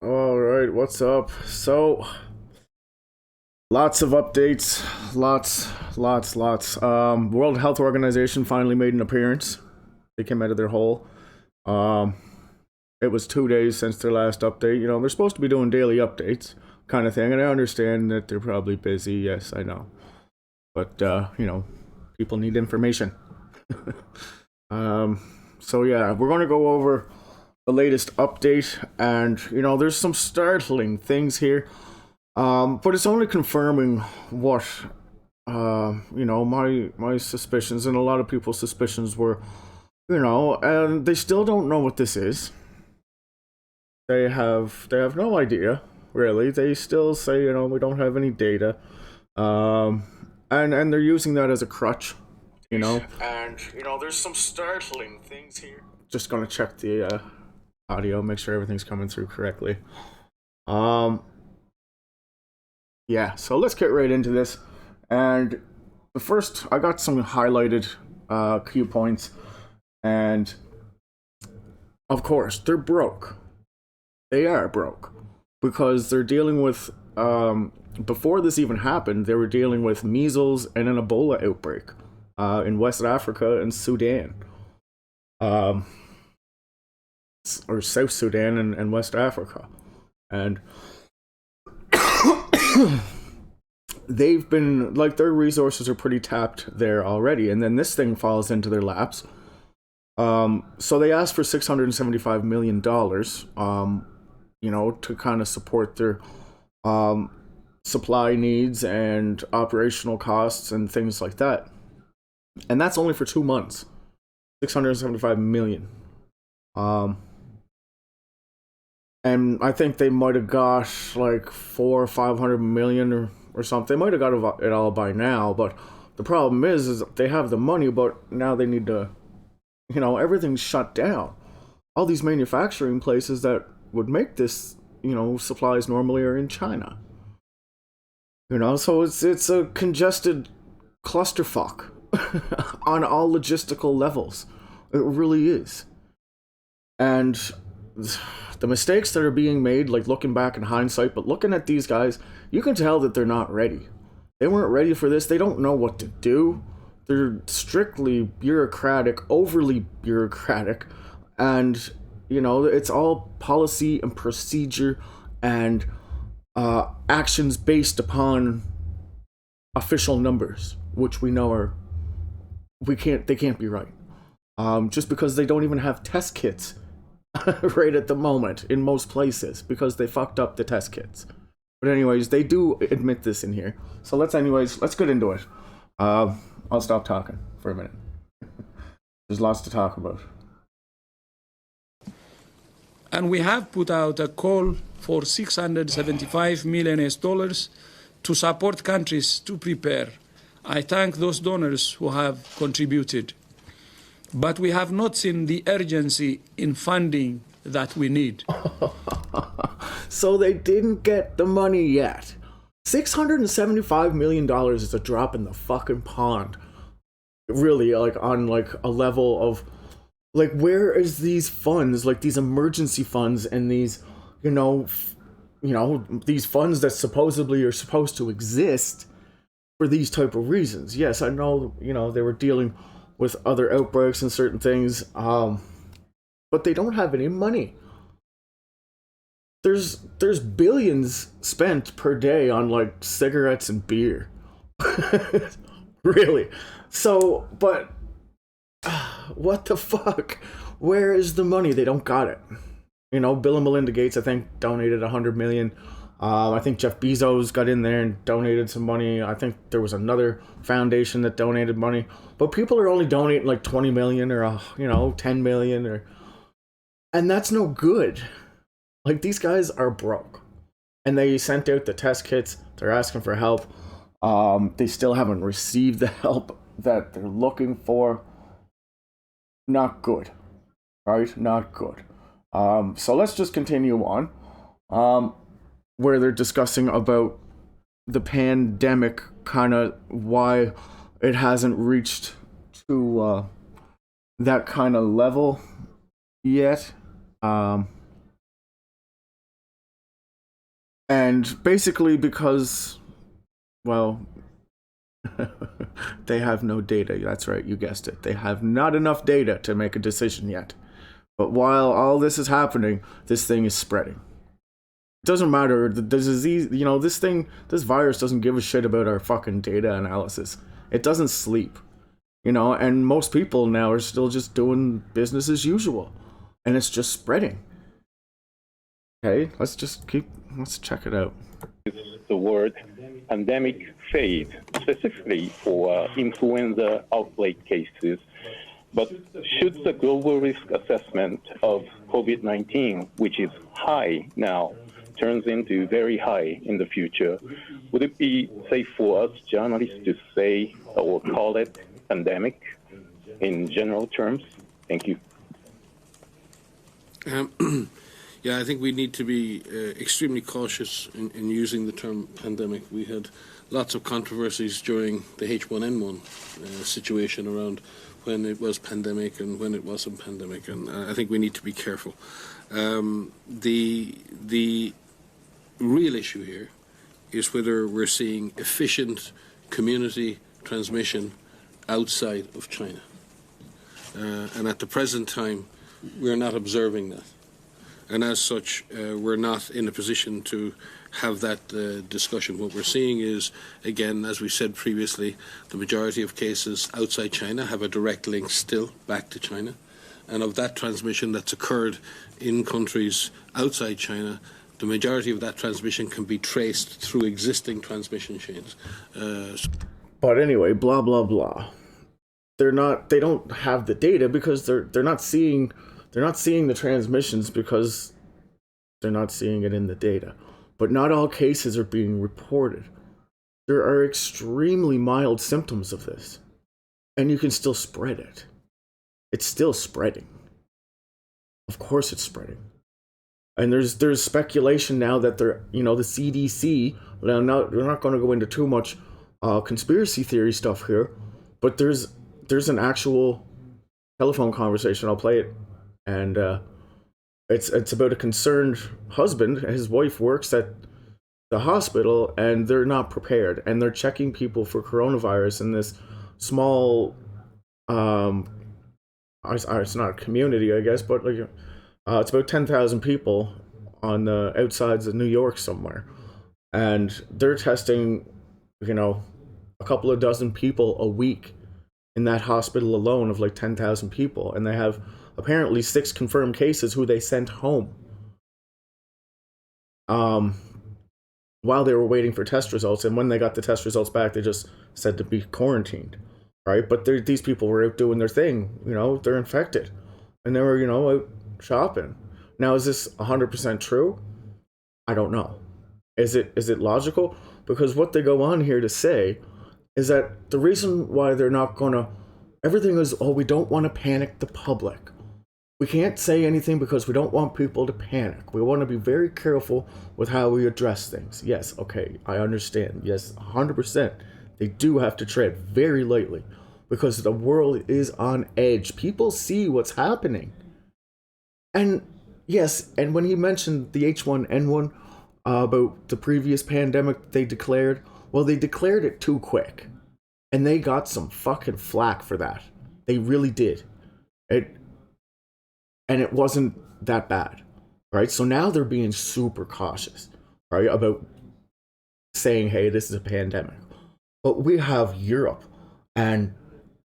All right, what's up? So, lots of updates, lots. World Health Organization finally made an appearance. They came out of their hole. Um, it was 2 days since their last update. You know, they're supposed to be doing daily updates, kind of thing, and I understand that they're probably busy. Yes, I know, but people need information. um, so yeah, we're gonna go over the latest update, and there's some startling things here. But it's only confirming what my suspicions and a lot of people's suspicions were, and they still don't know what this is. They have no idea, really. They still say, we don't have any data. Um and they're using that as a crutch, you know. And there's some startling things here. Just gonna check the audio, make sure everything's coming through correctly. Um yeah, so let's get right into this. And the first, I got some highlighted key points, and of course, they're broke. They are broke because they're dealing with. Before this even happened, they were dealing with measles and an Ebola outbreak in West Africa and Sudan, um, or South Sudan and West Africa, and they've been like their resources are pretty tapped there already, and then this thing falls into their laps. So they asked for $675 million, to kind of support their supply needs and operational costs and things like that. And that's only for 2 months. 675 million. And I think they might have got like 400 or 500 million or something. They might have got it all by now, but the problem is they have the money, but now they need to, everything's shut down. All these manufacturing places that would make this, supplies normally are in China. So it's a congested clusterfuck on all logistical levels. It really is. And the mistakes that are being made, like looking back in hindsight, but looking at these guys, you can tell that they're not ready. They weren't ready for this. They don't know what to do. They're strictly bureaucratic, overly bureaucratic, and it's all policy and procedure and actions based upon official numbers, which we know they can't be right. Just because they don't even have test kits right at the moment in most places because they fucked up the test kits. But anyways, they do admit this in here. So let's get into it. I'll stop talking for a minute. There's lots to talk about. And we have put out a call for $675 million to support countries to prepare. I thank those donors who have contributed. But we have not seen the urgency in funding that we need. So they didn't get the money yet. $675 million is a drop in the fucking pond. Really, like on like a level of like, where is these funds, like these emergency funds and these, these funds that supposedly are supposed to exist for these type of reasons. Yes, I know, they were dealing with other outbreaks and certain things, but they don't have any money. There's billions spent per day on like cigarettes and beer. Really. So, but what the fuck? Where is the money? They don't got it. Bill and Melinda Gates, I think, donated 100 million. I think Jeff Bezos got in there and donated some money. I think there was another foundation that donated money, but people are only donating like 20 million or 10 million, and that's no good. Like, these guys are broke, and they sent out the test kits. They're asking for help. They still haven't received the help that they're looking for. Not good, right? Not good. So let's just continue on. Where they're discussing about the pandemic, kind of why it hasn't reached to that kind of level yet. And basically because, well, they have no data. That's right, you guessed it. They have not enough data to make a decision yet. But while all this is happening, this thing is spreading. It doesn't matter. The disease, this virus doesn't give a shit about our fucking data analysis. It doesn't sleep, and most people now are still just doing business as usual. And it's just spreading. Okay, let's check it out. The word pandemic phase, specifically for influenza outbreak cases. But should the global risk assessment of COVID-19, which is high now, turns into very high in the future, would it be safe for us journalists to say or call it pandemic in general terms? Thank you. Yeah, I think we need to be extremely cautious in using the term pandemic. We had lots of controversies during the H1N1 situation around when it was pandemic and when it wasn't pandemic, and I think we need to be careful. The real issue here is whether we're seeing efficient community transmission outside of China. And at the present time, we're not observing that. And as such, we're not in a position to have that discussion. What we're seeing is, again, as we said previously, the majority of cases outside China have a direct link still back to China. And of that transmission that's occurred in countries outside China, the majority of that transmission can be traced through existing transmission chains. But anyway, blah blah blah. They don't have the data because they're not seeing the transmissions because they're not seeing it in the data. But not all cases are being reported. There are extremely mild symptoms of this, and you can still spread it. It's still spreading. Of course it's spreading. And there's speculation now that the CDC, we're not going to go into too much conspiracy theory stuff here, but there's an actual telephone conversation. I'll play it, and it's about a concerned husband. His wife works at the hospital, and they're not prepared, and they're checking people for coronavirus in this small, it's not a community, I guess, but it's about 10,000 people on the outsides of New York somewhere, and they're testing, a couple of dozen people a week in that hospital alone of like 10,000 people, and they have apparently 6 confirmed cases who they sent home while they were waiting for test results. And when they got the test results back, they just said to be quarantined, right? But these people were out doing their thing, they're infected, and they were out shopping. Now, is this 100% true? I don't know. Is it logical? Because what they go on here to say is that the reason why they're not gonna, everything is, we don't want to panic the public. We can't say anything because we don't want people to panic. We want to be very careful with how we address things. Yes, okay, I understand. Yes, 100%. They do have to tread very lightly because the world is on edge. People see what's happening. And yes, and when he mentioned the H1N1 about the previous pandemic they declared, well, they declared it too quick. And they got some fucking flack for that. They really did. And it wasn't that bad, right? So now they're being super cautious, right, about saying, hey, this is a pandemic. But we have Europe and,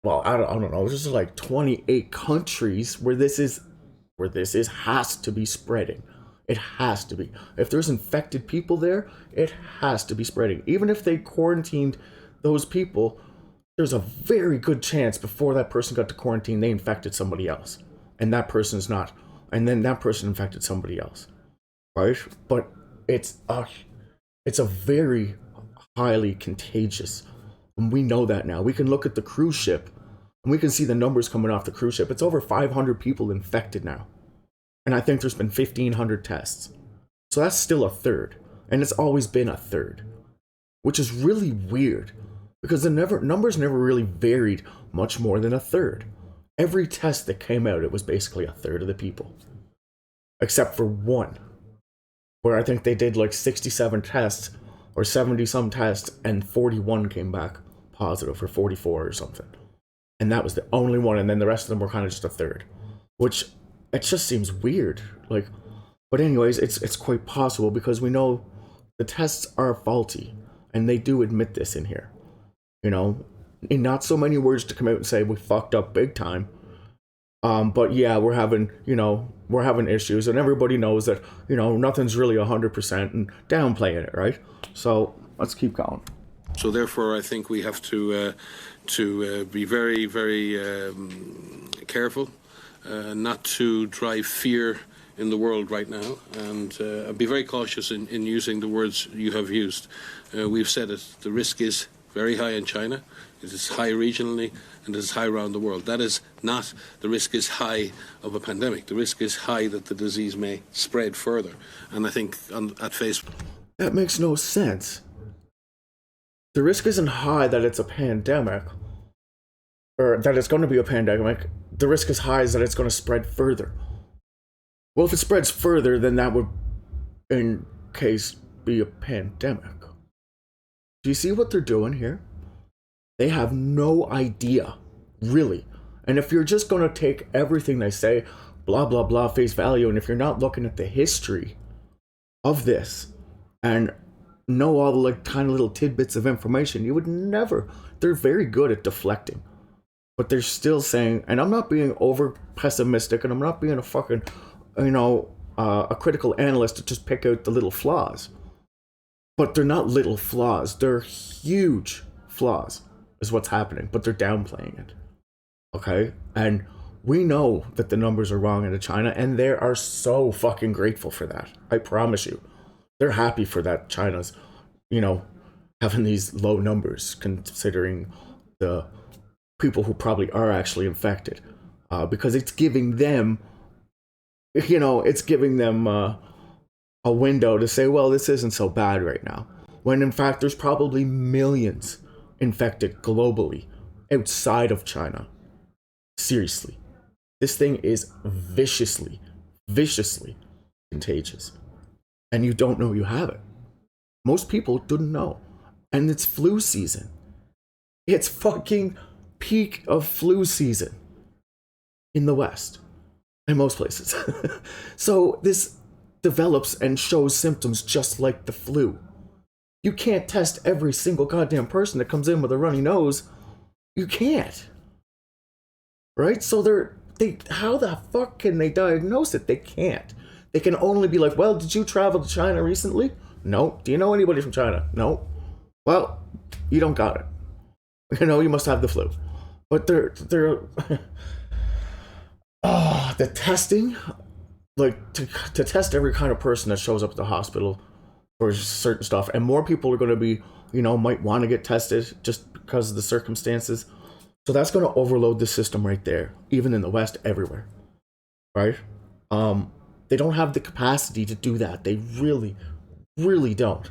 well, I don't know, there's like 28 countries where this has to be spreading. It has to be. If there's infected people there, it has to be spreading. Even if they quarantined those people, there's a very good chance before that person got to quarantine, they infected somebody else. And that person's not. And then that person infected somebody else. Right? But it's a very highly contagious. And we know that now. We can look at the cruise ship and we can see the numbers coming off the cruise ship. It's over 500 people infected now. And I think there's been 1,500 tests. So that's still a third. And it's always been a third. Which is really weird. Because the numbers never really varied much more than a third. Every test that came out, it was basically a third of the people. Except for one. where I think they did like 67 tests or 70 some tests and 41 came back positive, or 44 or something. And that was the only one, and then the rest of them were kind of just a third, which it just seems weird. Like, but anyways, it's quite possible because we know the tests are faulty, and they do admit this in here. You know, in not so many words to come out and say we fucked up big time. But yeah, we're having issues, and everybody knows that, nothing's really 100% and downplaying it, right? So let's keep going. So therefore, I think we have to be very, very careful, not to drive fear in the world right now, and be very cautious in using the words you have used. We've said it. The risk is very high in China. It is high regionally, and it is high around the world. That is not the risk is high of a pandemic. The risk is high that the disease may spread further. And I think at face... That makes no sense. The risk isn't high that it's a pandemic, or that it's going to be a pandemic. The risk is high is that it's going to spread further. Well, if it spreads further, then that would, in case, be a pandemic. Do you see what they're doing here? They have no idea, really. And if you're just going to take everything they say, blah, blah, blah, face value, and if you're not looking at the history of this and know all the like kind of little tidbits of information, you would never. They're very good at deflecting. But they're still saying, and I'm not being over pessimistic, and I'm not being a fucking, a critical analyst to just pick out the little flaws. But they're not little flaws. They're huge flaws, is what's happening. But they're downplaying it. Okay? And we know that the numbers are wrong in China, and they are so fucking grateful for that. I promise you. They're happy for that China's, having these low numbers, considering the people who probably are actually infected. Because it's giving them, a window to say, well, this isn't so bad right now. When in fact, there's probably millions infected globally outside of China. Seriously. This thing is viciously contagious. And you don't know you have it. Most people didn't know. And it's flu season. It's fucking peak of flu season in the West. In most places. So this develops and shows symptoms just like the flu. You can't test every single goddamn person that comes in with a runny nose. You can't. Right? So how the fuck can they diagnose it? They can't. They can only be like, well, did you travel to China recently? No. Do you know anybody from China? No. Well, you don't got it. You must have the flu. But they're the testing, like to test every kind of person that shows up at the hospital for certain stuff, and more people are going to be, might want to get tested just because of the circumstances. So that's going to overload the system right there, even in the West, everywhere, right? They don't have the capacity to do that. They really, really don't.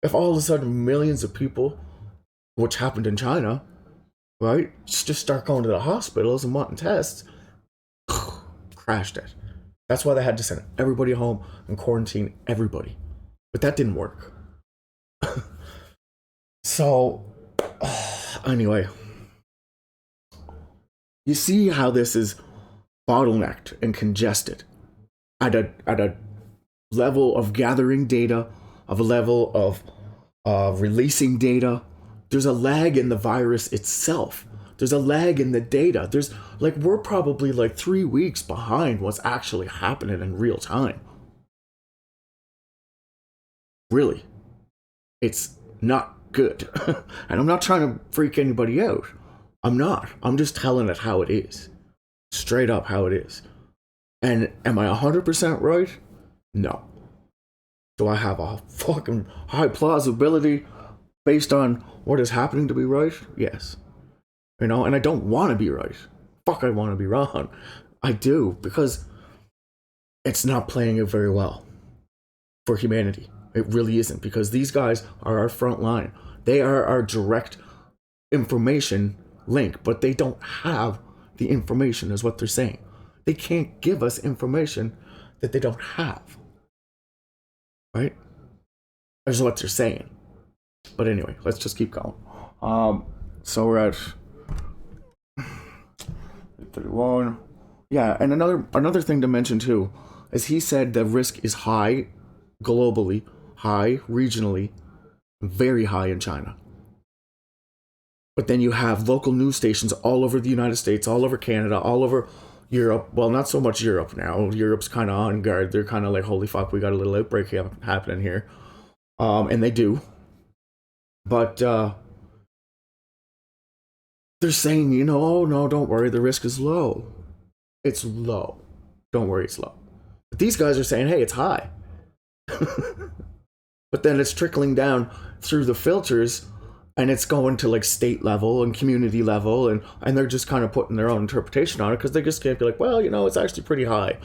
If all of a sudden millions of people, which happened in China, right, just start going to the hospitals and wanting tests, crashed it. That's why they had to send everybody home and quarantine everybody. But that didn't work. So, anyway, you see how this is bottlenecked and congested at a level of gathering data, of a level of releasing data. There's a lag in the virus itself. There's a lag in the data. We're probably 3 weeks behind what's actually happening in real time. Really. It's not good. And I'm not trying to freak anybody out. I'm not. I'm just telling it how it is. Straight up how it is. And am I 100% right? No. Do I have a fucking high plausibility based on what is happening to be right? Yes. And I don't want to be right. Fuck, I want to be wrong. I do, because it's not playing out very well for humanity. It really isn't, because these guys are our front line. They are our direct information link, but they don't have the information, is what they're saying. They can't give us information that they don't have. right? That's what they're saying. But anyway, let's just keep going. So we're at 31. Yeah, and another thing to mention too is he said the risk is high globally, high regionally, very high in China. But then you have local news stations all over the United States, all over Canada, all over Europe. Well, not so much Europe now. Europe's kind of on guard. They're kind of like, holy fuck, we got a little outbreak happening here. And they do. But they're saying, you know, oh no, don't worry, the risk is low. It's low. Don't worry, it's low. But these guys are saying, hey, it's high. But then it's trickling down through the filters, and it's going to like state level and community level, and they're just kind of putting their own interpretation on it because they just can't be like, well, you know, it's actually pretty high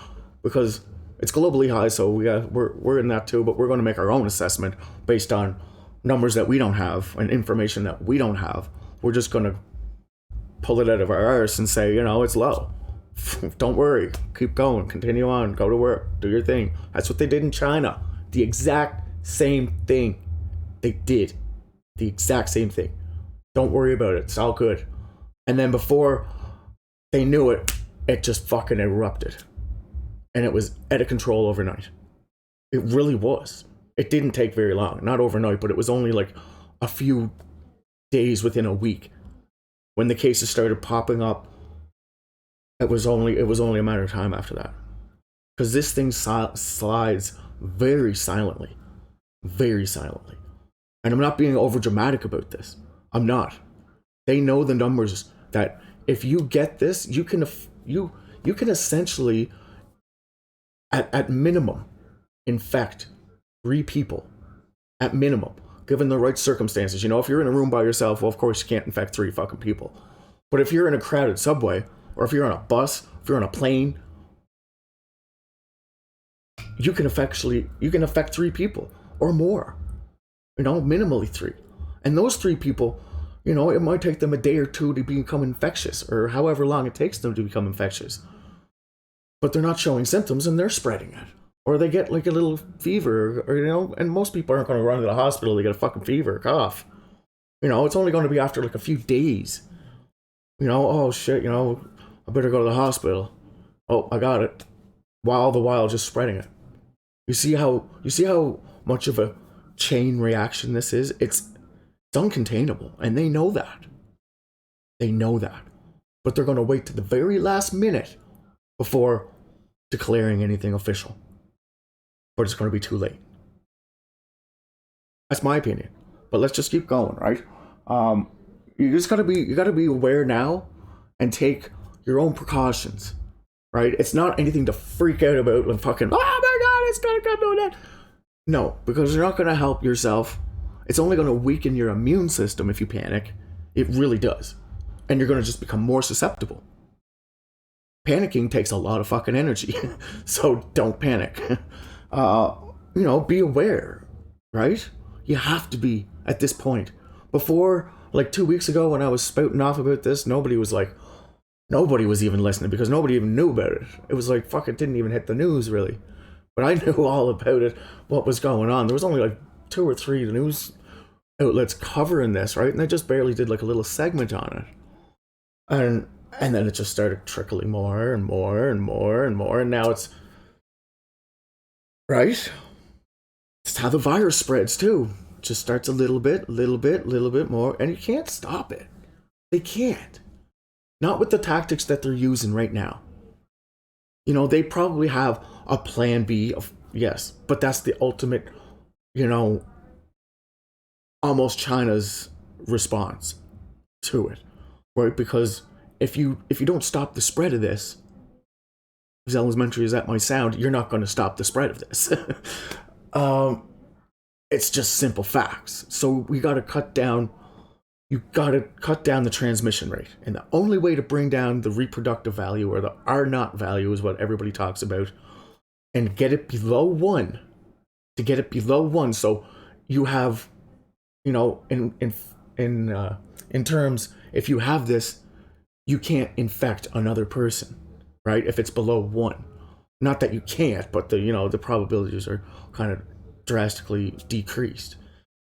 because it's globally high, so we're in that too, but we're going to make our own assessment based on numbers that we don't have and information that we don't have. We're just going to pull it out of our arse and say, you know, it's low. Don't worry, keep going, continue on, go to work, do your thing. That's what they did in China. The exact same thing they did. The exact same thing. Don't worry about it, it's all good. And then before they knew it, it just fucking erupted. And it was out of control overnight. It really was. It didn't take very long. Not overnight, but it was only like a few days within a week. When the cases started popping up, it was only a matter of time after that. Because this thing slides very silently. Very silently. And I'm not being over dramatic about this. I'm not. They know the numbers that if you get this, you can essentially at minimum infect 3 people. At minimum, given the right circumstances. You know, if you're in a room by yourself, well, of course you can't infect 3 fucking people. But if you're in a crowded subway, or if you're on a bus, if you're on a plane, you can affect 3 people or more. You know, minimally 3. And those 3 people, you know, it might take them a day or 2 to become infectious, or however long it takes them to become infectious. But they're not showing symptoms and they're spreading it. Or they get like a little fever, or you know, and most people aren't going to run to the hospital to get a fucking fever or cough. You know, it's only going to be after like a few days. You know, oh shit, you know, I better go to the hospital. Oh, I got it. All the while just spreading it. You see how much of a chain reaction this is? It's uncontainable, and they know that. They know that. But they're going to wait to the very last minute before declaring anything official. But it's going to be too late. That's my opinion. But let's just keep going, right? You gotta be aware now and take your own precautions, right? It's not anything to freak out about and fucking, oh my god, it's gonna come to that. No, because you're not gonna help yourself. It's only gonna weaken your immune system if you panic. It really does. And you're gonna just become more susceptible. Panicking takes a lot of fucking energy. So don't panic. You know, be aware, right? You have to be at this point. Before, like 2 weeks ago when I was spouting off about this, nobody was even listening because nobody even knew about it. It was like, fuck, it didn't even hit the news really. But I knew all about it, what was going on. There was only like 2 or 3 news outlets covering this, right? And they just barely did like a little segment on it. And then it just started trickling more and more and more and more. And now it's, right? It's how the virus spreads too. It just starts a little bit more. And you can't stop it. They can't. Not with the tactics that they're using right now. You know, they probably have a plan B of, yes, but that's the ultimate, you know, almost China's response to it, right? Because if you don't stop the spread of this, as elementary as that might sound, you're not going to stop the spread of this. It's just simple facts. So we got to cut down. You got to cut down the transmission rate, and the only way to bring down the reproductive value, or the R naught value, is what everybody talks about, and get it below 1. To get it below 1, so you have, you know, in terms, if you have this, you can't infect another person, right? If it's below 1, not that you can't, but the probabilities are kind of drastically decreased.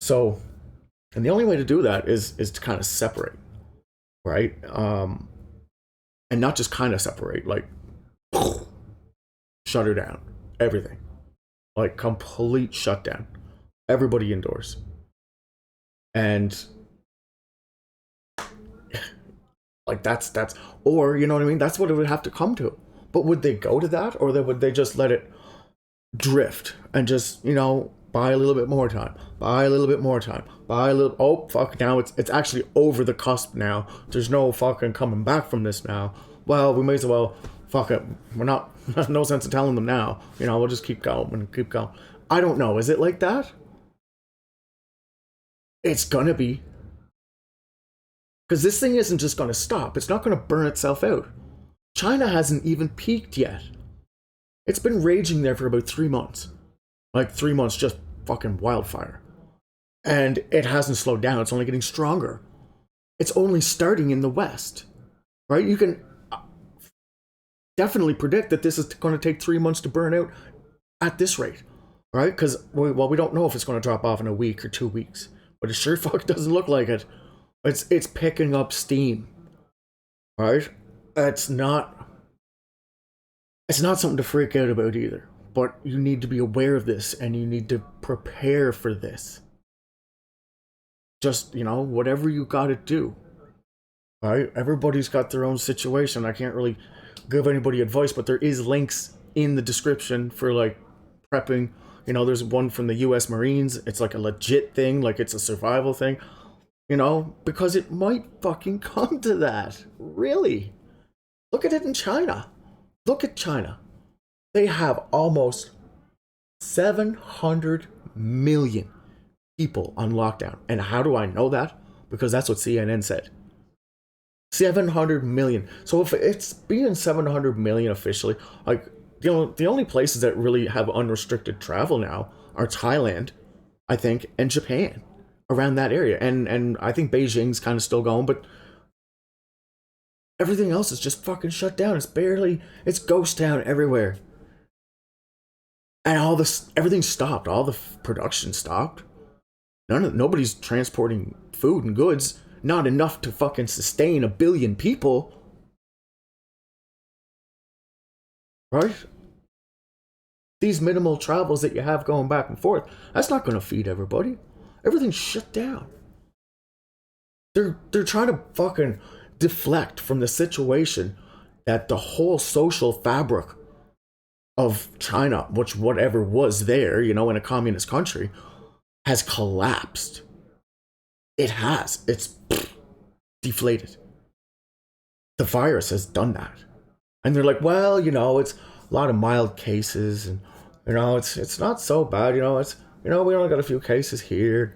So, and the only way to do that is to kind of separate, right? And not just kind of separate, like shut her down, everything, like complete shutdown, everybody indoors, and like that's or you know what I mean? That's what it would have to come to. But would they go to that, or would they just let it drift and just, you know, buy a little bit more time, buy a little bit more time, buy a little, oh fuck, now it's actually over the cusp now, there's no fucking coming back from this now, well, we may as well, fuck it, we're not, no sense in telling them now, you know, we'll just keep going and keep going. I don't know, is it like that? It's gonna be, because this thing isn't just gonna stop, it's not gonna burn itself out. China hasn't even peaked yet. It's been raging there for about 3 months. Like 3 months, just fucking wildfire. And it hasn't slowed down, it's only getting stronger. It's only starting in the West, right? You can definitely predict that this is going to take 3 months to burn out at this rate, right? Because, well, we don't know if it's going to drop off in a week or 2 weeks, but it sure fuck doesn't look like it. It's picking up steam, right? It's not something to freak out about either, but you need to be aware of this and you need to prepare for this. Just, you know, whatever you gotta do, right? Everybody's got their own situation. I can't really give anybody advice, but there is links in the description for like prepping. You know, there's one from the US Marines. It's like a legit thing, like it's a survival thing, you know, because it might fucking come to that. Really? Look at it in China. Look at China. They have almost 700 million people on lockdown. And how do I know that? Because that's what CNN said. 700 million. So if it's being 700 million officially, like, you know, the only places that really have unrestricted travel now are Thailand, I think, and Japan, around that area. And I think Beijing's kind of still going, but everything else is just fucking shut down. It's ghost town everywhere. And everything stopped. All the production stopped. Nobody's transporting food and goods. Not enough to fucking sustain 1 billion people. Right? These minimal travels that you have going back and forth, that's not going to feed everybody. Everything's shut down. They're trying to fucking deflect from the situation that the whole social fabric of China, which whatever was there, you know, in a communist country, has collapsed. It has. It's deflated. The virus has done that. And they're like, well, you know, it's a lot of mild cases, and you know, it's not so bad, you know, we only got a few cases here.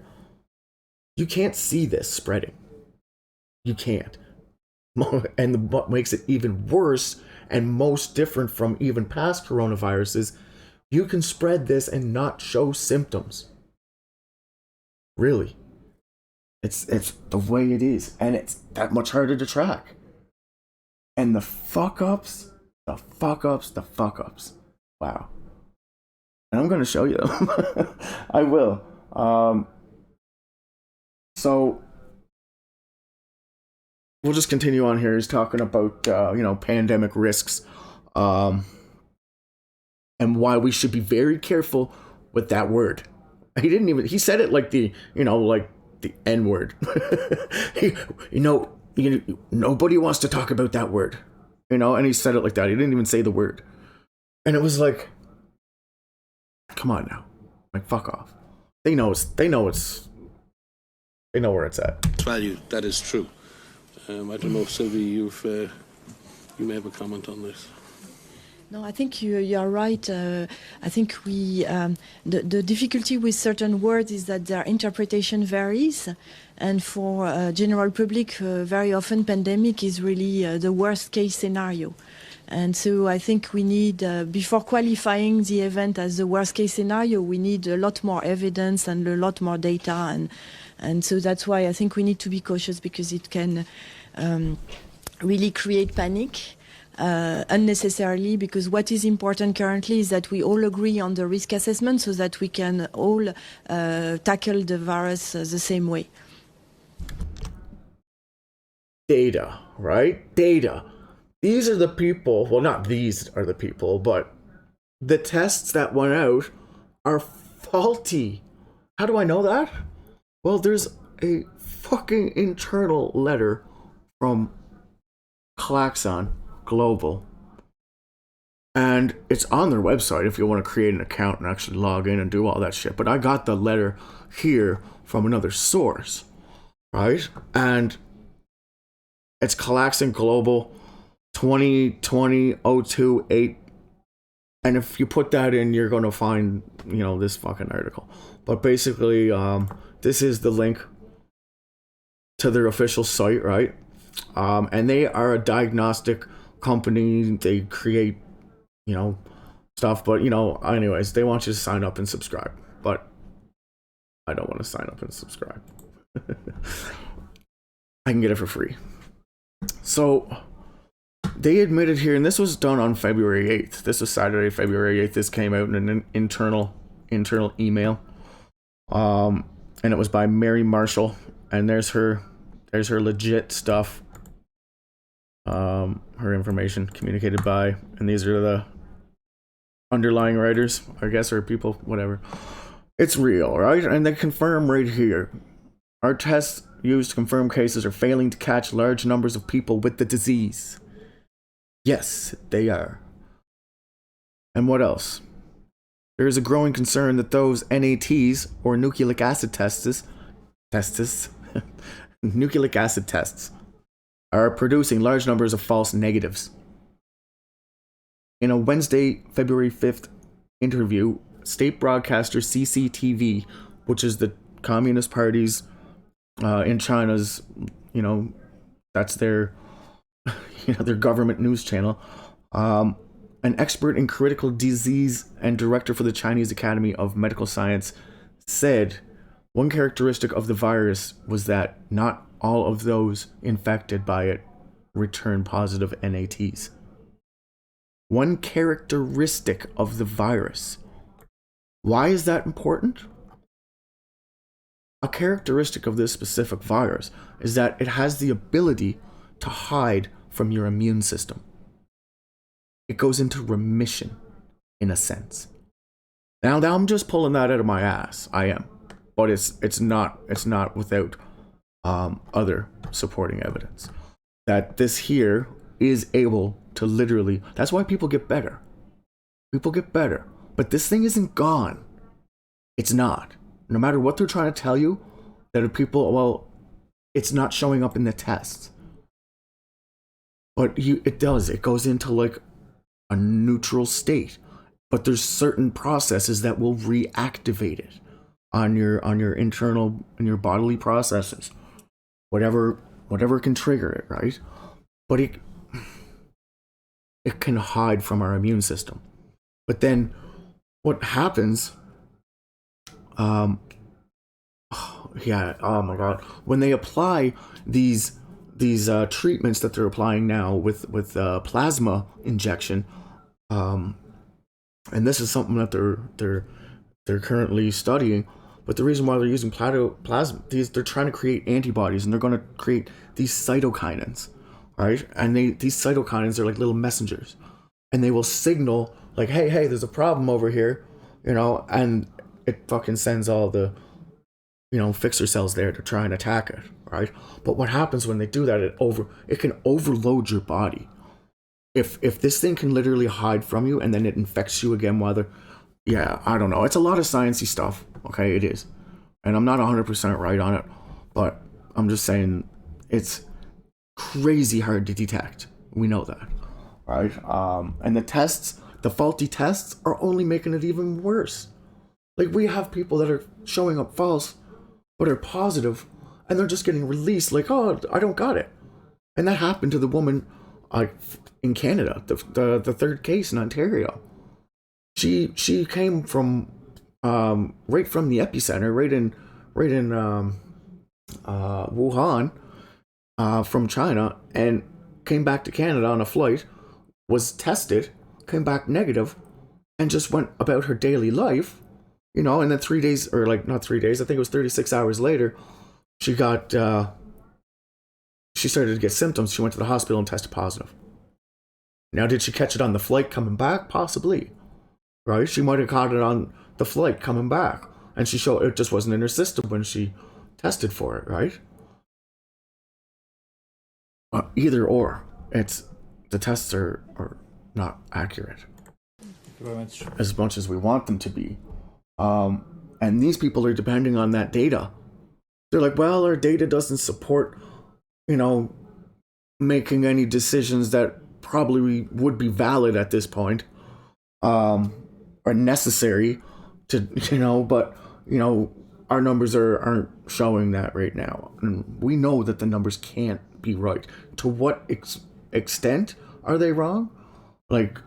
You can't see this spreading. You can't. And what makes it even worse and most different from even past coronaviruses, you can spread this and not show symptoms. Really. It's the way it is, and it's that much harder to track. And the fuck-ups. Wow. And I'm going to show you them. I will. So we'll just continue on here. He's talking about, pandemic risks, and why we should be very careful with that word. He said it like the N word. Nobody wants to talk about that word, and he said it like that. He didn't even say the word. And it was like, come on now. Like, fuck off. They know where it's at. Value, that is true. I don't know, Sylvie, you may have a comment on this. No, I think you are right. I think the difficulty with certain words is that their interpretation varies, and for general public, very often pandemic is really the worst case scenario. And so I think we need, before qualifying the event as the worst case scenario, we need a lot more evidence and a lot more data, and so that's why I think we need to be cautious, because it can really create panic. unnecessarily, because what is important currently is that we all agree on the risk assessment so that we can all tackle the virus the same way. Data, right? Data. These are the people, well, not these are the people, but the tests that went out are faulty. How do I know that? Well, there's a fucking internal letter from Klaxon Global, and it's on their website if you want to create an account and actually log in and do all that shit. But I got the letter here from another source, right? And it's Klaxon Global 2020-02-8. And if you put that in, you're going to find, this fucking article. But basically, this is the link to their official site, right? And they are a diagnostic company. They create, stuff. But, anyways, they want you to sign up and subscribe. But I don't want to sign up and subscribe. I can get it for free. So they admitted here, and this was done on February 8th. This was Saturday, February 8th. This came out in an internal email. And it was by Mary Marshall. And there's her legit stuff. Her information communicated by, and these are the underlying writers, I guess, or people, whatever. It's real, right? And they confirm right here. Our tests used to confirm cases are failing to catch large numbers of people with the disease. Yes, they are. And what else? There is a growing concern that those NATs, or nucleic acid tests, nucleic acid tests, are producing large numbers of false negatives. In a Wednesday, February 5th interview, state broadcaster CCTV, which is the Communist Party's in China's, that's their, their government news channel. An expert in critical disease and director for the Chinese Academy of Medical Science said one characteristic of the virus was that not all of those infected by it return positive NATs. One characteristic of the virus. Why is that important? A characteristic of this specific virus is that it has the ability to hide from your immune system. It goes into remission, in a sense. Now I'm just pulling that out of my ass. I am, but it's not without other supporting evidence that this here is able to literally. That's why people get better. People get better, but this thing isn't gone. It's not. No matter what they're trying to tell you, that people, it's not showing up in the tests. But it does. It goes into like a neutral state. But there's certain processes that will reactivate it on your internal, on your bodily processes. Whatever can trigger it, right? But it can hide from our immune system. But then what happens? Oh my god, when they apply these treatments that they're applying now with plasma injection, and this is something that they're currently studying. But the reason why they're using plasma, they're trying to create antibodies, and they're going to create these cytokinins, right? And these cytokinins are like little messengers, and they will signal like, hey, there's a problem over here, and it fucking sends all the fixer cells there to try and attack it, right? But what happens when they do that, it can overload your body. If this thing can literally hide from you and then it infects you again while I don't know. It's a lot of sciencey stuff, okay? It is. And I'm not 100% right on it, but I'm just saying it's crazy hard to detect. We know that, right? And the faulty tests are only making it even worse. Like, we have people that are showing up false but are positive, and they're just getting released like, oh, I don't got it. And that happened to the woman in Canada, the third case in Ontario. She came from right from the epicenter, right in Wuhan, from China, and came back to Canada on a flight was tested, came back negative, and just went about her daily life, you know, and then 3 days, or like not 3 days, I think it was 36 hours later, she started to get symptoms. She went to the hospital and tested positive. Now, did she catch it on the flight coming back? Possibly, right? She might have caught it on the flight coming back, and she showed it just wasn't in her system when she tested for it, right? Either or, the tests are not accurate as much as we want them to be. And these people are depending on that data. They're like, well, our data doesn't support, you know, making any decisions that probably would be valid at this point, or necessary to, you know, but, you know, our numbers aren't showing that right now. And we know that the numbers can't be right. To what extent are they wrong? Like,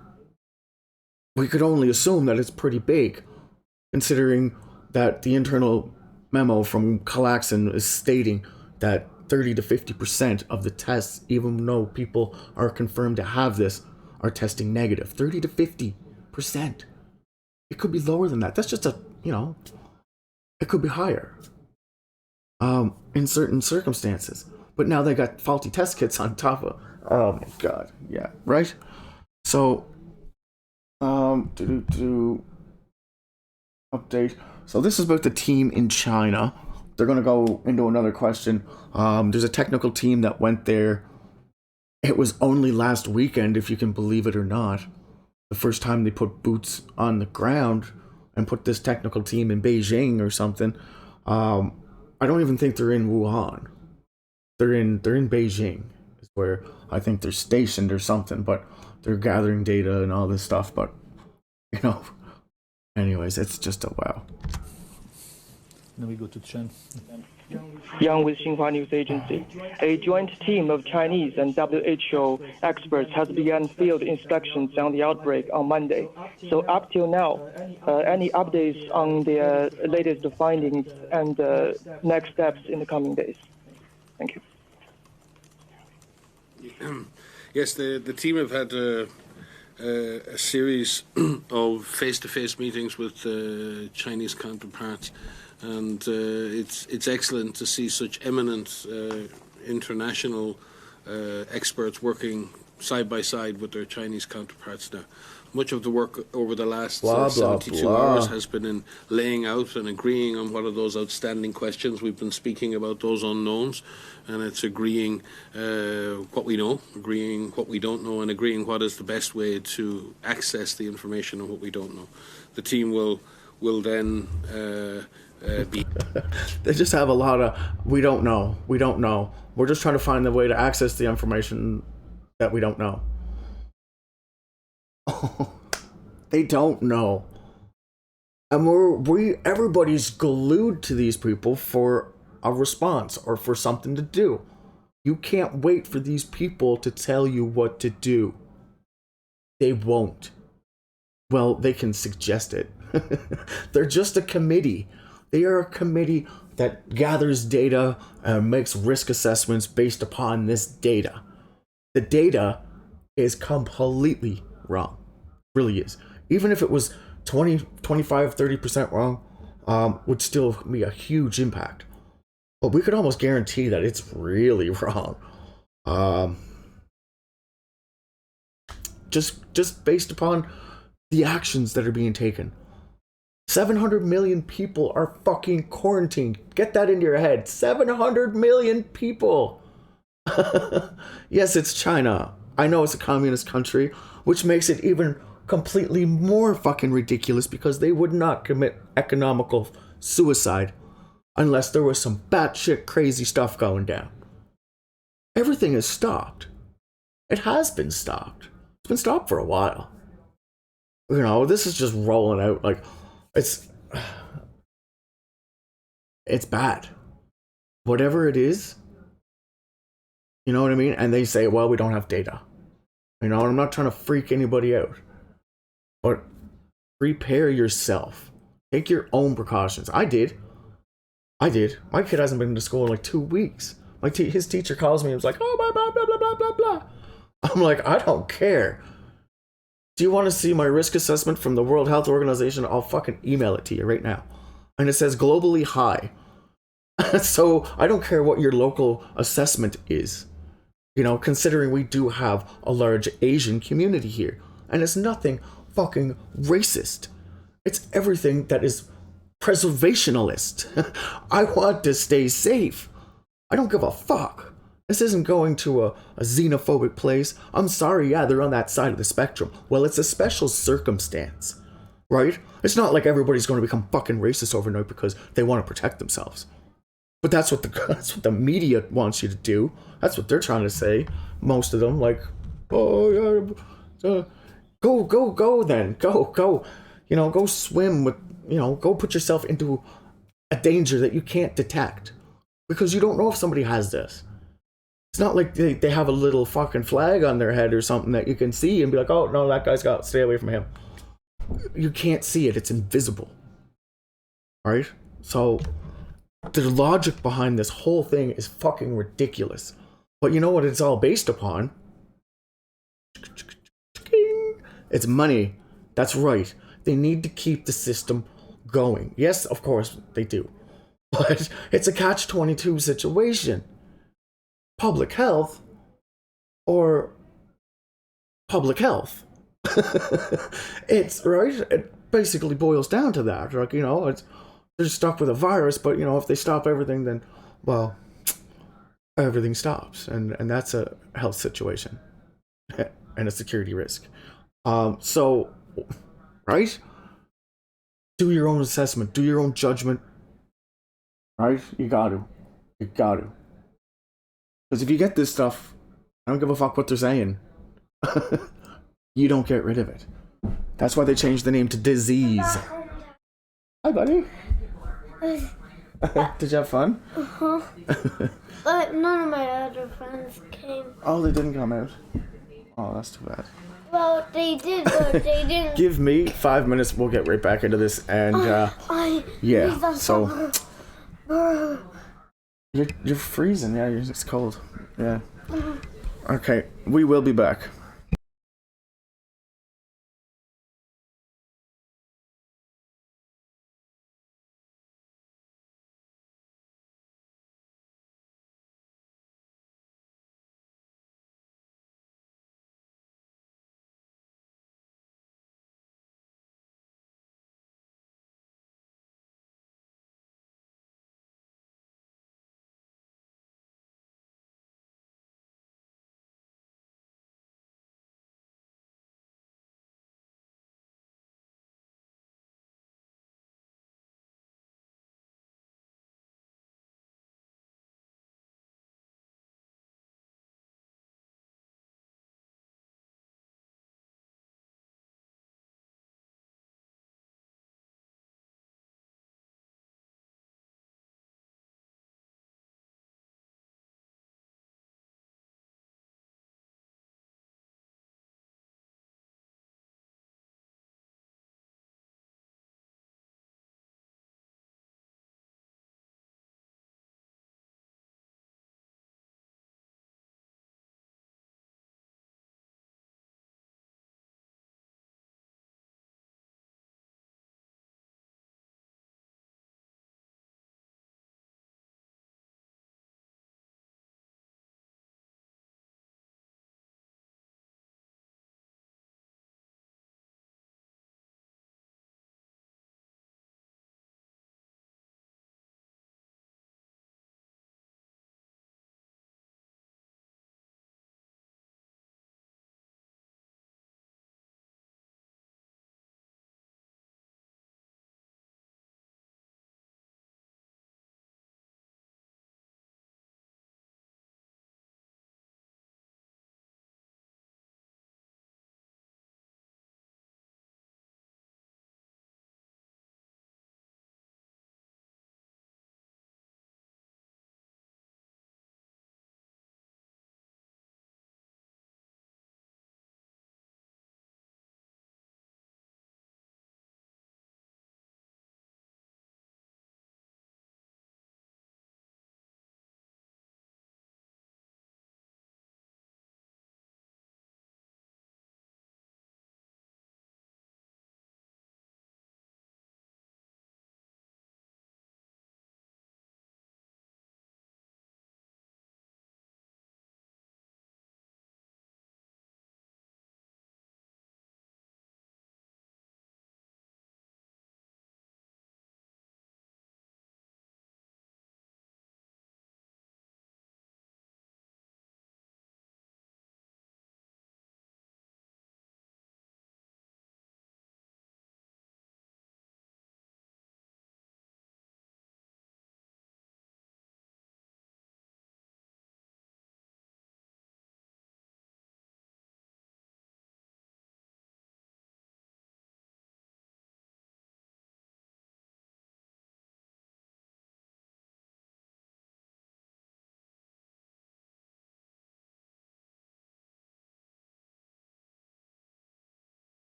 we could only assume that it's pretty big, considering that the internal memo from Calaxin is stating that 30 to 50% of the tests, even though people are confirmed to have this, are testing negative. 30 to 50%. It could be lower than that. That's just it could be higher in certain circumstances. But now they got faulty test kits on top of, oh my God, yeah, right? So, update. So this is about the team in China. They're going to go into another question. There's a technical team that went there. It was only last weekend, if you can believe it or not, the first time they put boots on the ground and put this technical team in Beijing or something. I don't even think they're in Wuhan. They're in Beijing, is where I think they're stationed or something, but they're gathering data and all this stuff. But, you know, anyways, it's just a wow. Then we go to Chen. Yang with Xinhua News Agency. A joint team of Chinese and WHO experts has begun field inspections on the outbreak on Monday. So up till now, any updates on their latest findings and next steps in the coming days? Thank you. Yes, the team have had a series of face-to-face meetings with Chinese counterparts. And it's excellent to see such eminent international experts working side by side with their Chinese counterparts now. Much of the work over the last 72 hours has been in laying out and agreeing on what are those outstanding questions. We've been speaking about those unknowns, and it's agreeing what we know, agreeing what we don't know, and agreeing what is the best way to access the information on what we don't know. The team will then They just have a lot of we don't know. We're just trying to find the way to access the information that we don't know. They don't know. And everybody's glued to these people for a response or for something to do. You can't wait for these people to tell you what to do. They won't. Well, they can suggest it. They're just a committee. They are a committee that gathers data and makes risk assessments based upon this data. The data is completely wrong. Really is. Even if it was 20, 25, 30% wrong, would still be a huge impact. But we could almost guarantee that it's really wrong. Just based upon the actions that are being taken. 700 million people are fucking quarantined. Get that into your head. 700 million people. Yes, it's China. I know it's a communist country, which makes it even completely more fucking ridiculous because they would not commit economical suicide unless there was some batshit crazy stuff going down. Everything is stopped. It has been stopped. It's been stopped for a while. You know, this is just rolling out like it's bad. Whatever it is, you know what I mean? And they say, well, we don't have data. You know, I'm not trying to freak anybody out. But prepare yourself. Take your own precautions. I did. My kid hasn't been to school in like 2 weeks. His teacher calls me and was like, oh, blah, blah, blah, blah, blah, blah, blah. I'm like, I don't care. Do you want to see my risk assessment from the World Health Organization? I'll fucking email it to you right now. And it says globally high. So I don't care what your local assessment is. You know, considering we do have a large Asian community here. And it's nothing fucking racist. It's everything that is preservationalist. I want to stay safe. I don't give a fuck. This isn't going to a xenophobic place. I'm sorry, yeah, they're on that side of the spectrum. Well, it's a special circumstance, right? It's not like everybody's going to become fucking racist overnight because they want to protect themselves. But that's what the media wants you to do. That's what they're trying to say. Most of them, like, oh yeah, go then, go. You know, go swim with, you know, go put yourself into a danger that you can't detect because you don't know if somebody has this. It's not like they have a little fucking flag on their head or something that you can see and be like, oh no, that guy's got, stay away from him. You can't see it. It's invisible. Right? So the logic behind this whole thing is fucking ridiculous. But you know what it's all based upon? It's money. That's right. They need to keep the system going. Yes, of course they do. But it's a catch-22 situation. Public health or public health. It's right. It basically boils down to that. Like, you know, they're stuck with a virus, but you know, if they stop everything, then well, everything stops, and that's a health situation and a security risk. So, right? Do your own assessment. Do your own judgment. Right? You got to. Because if you get this stuff, I don't give a fuck what they're saying. You don't get rid of it. That's why they changed the name to disease. Hi, buddy. Did you have fun? Uh-huh. But none of my other friends came. Oh, they didn't come out. Oh, that's too bad. Well, they did, but they didn't. Give me 5 minutes. We'll get right back into this. And yeah, so you're freezing. Yeah, it's cold. Yeah. Okay, we will be back.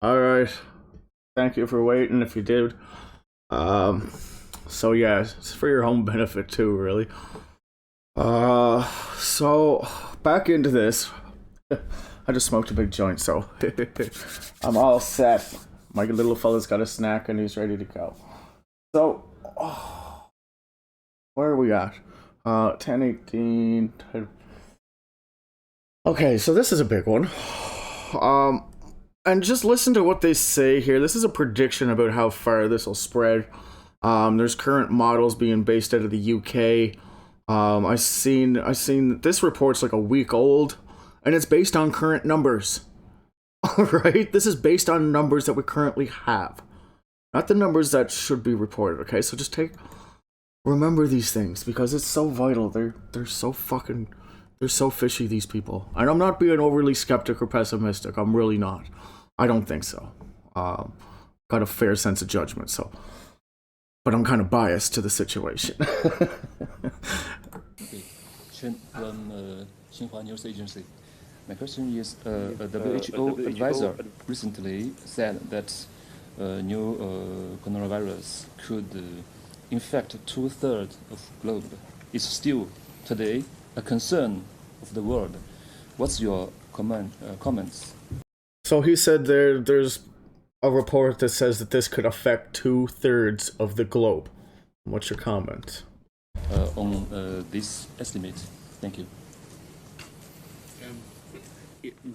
All right. Thank you for waiting. If you did. Um. So yeah, it's for your own benefit too, really. So back into this. I just smoked a big joint, so I'm all set. My little fella's got a snack and he's ready to go. So, where are we at? 10, 18. 10. Okay, so this is a big one. And just listen to what they say here. This is a prediction about how far this will spread. There's current models being based out of the UK. I seen this report's like a week old, and it's based on current numbers. All right, this is based on numbers that we currently have, not the numbers that should be reported. Okay, so just remember these things because it's so vital. They're so fishy, these people. And I'm not being overly skeptic or pessimistic. I'm really not. I don't think so. Got a fair sense of judgment, so. But I'm kind of biased to the situation. Chen from Xinhua News Agency. My question is, a WHO advisor recently said that new coronavirus could infect 2/3 of globe. It's still today a concern of the world. What's your comments? So he said there's a report that says that this could affect 2/3 of the globe. What's your comment? On this estimate? Thank you.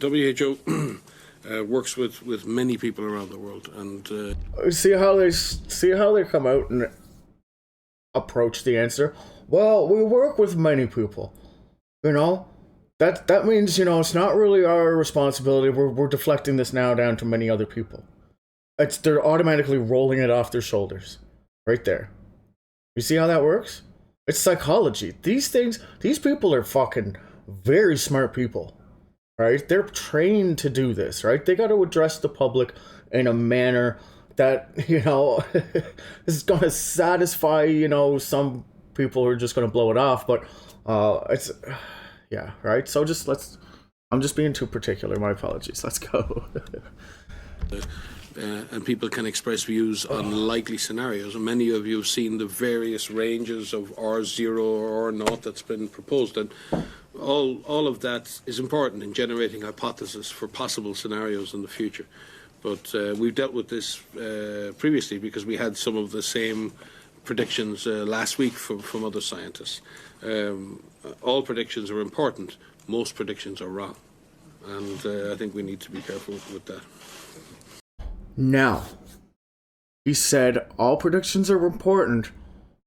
WHO works with many people around the world, and see how they come out and approach the answer. Well, we work with many people. You know, that means, you know, it's not really our responsibility. We're deflecting this now down to many other people. They're automatically rolling it off their shoulders, right there. You see how that works? It's psychology. These people are fucking very smart people, right? They're trained to do this, right? They got to address the public in a manner that, you know, is going to satisfy, you know, some people who are just going to blow it off, but it's, yeah, right? So I'm just being too particular. My apologies. Let's go. And people can express views on likely scenarios. And many of you have seen the various ranges of R0 or R0 that's been proposed. And all of that is important in generating hypotheses for possible scenarios in the future. But we've dealt with this previously because we had some of the same predictions last week from other scientists. All predictions are important. Most predictions are wrong. And I think we need to be careful with that. Now, he said all predictions are important,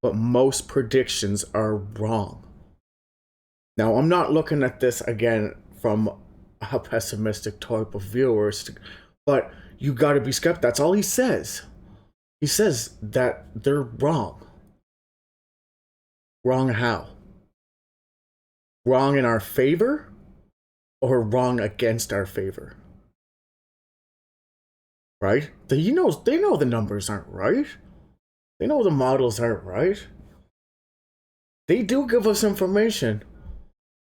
but most predictions are wrong. Now, I'm not looking at this again from a pessimistic type of viewer, but you gotta be skeptical. That's all he says. He says that they're wrong. Wrong how? Wrong in our favor or wrong against our favor? Right? They know the numbers aren't right. They know the models aren't right. They do give us information,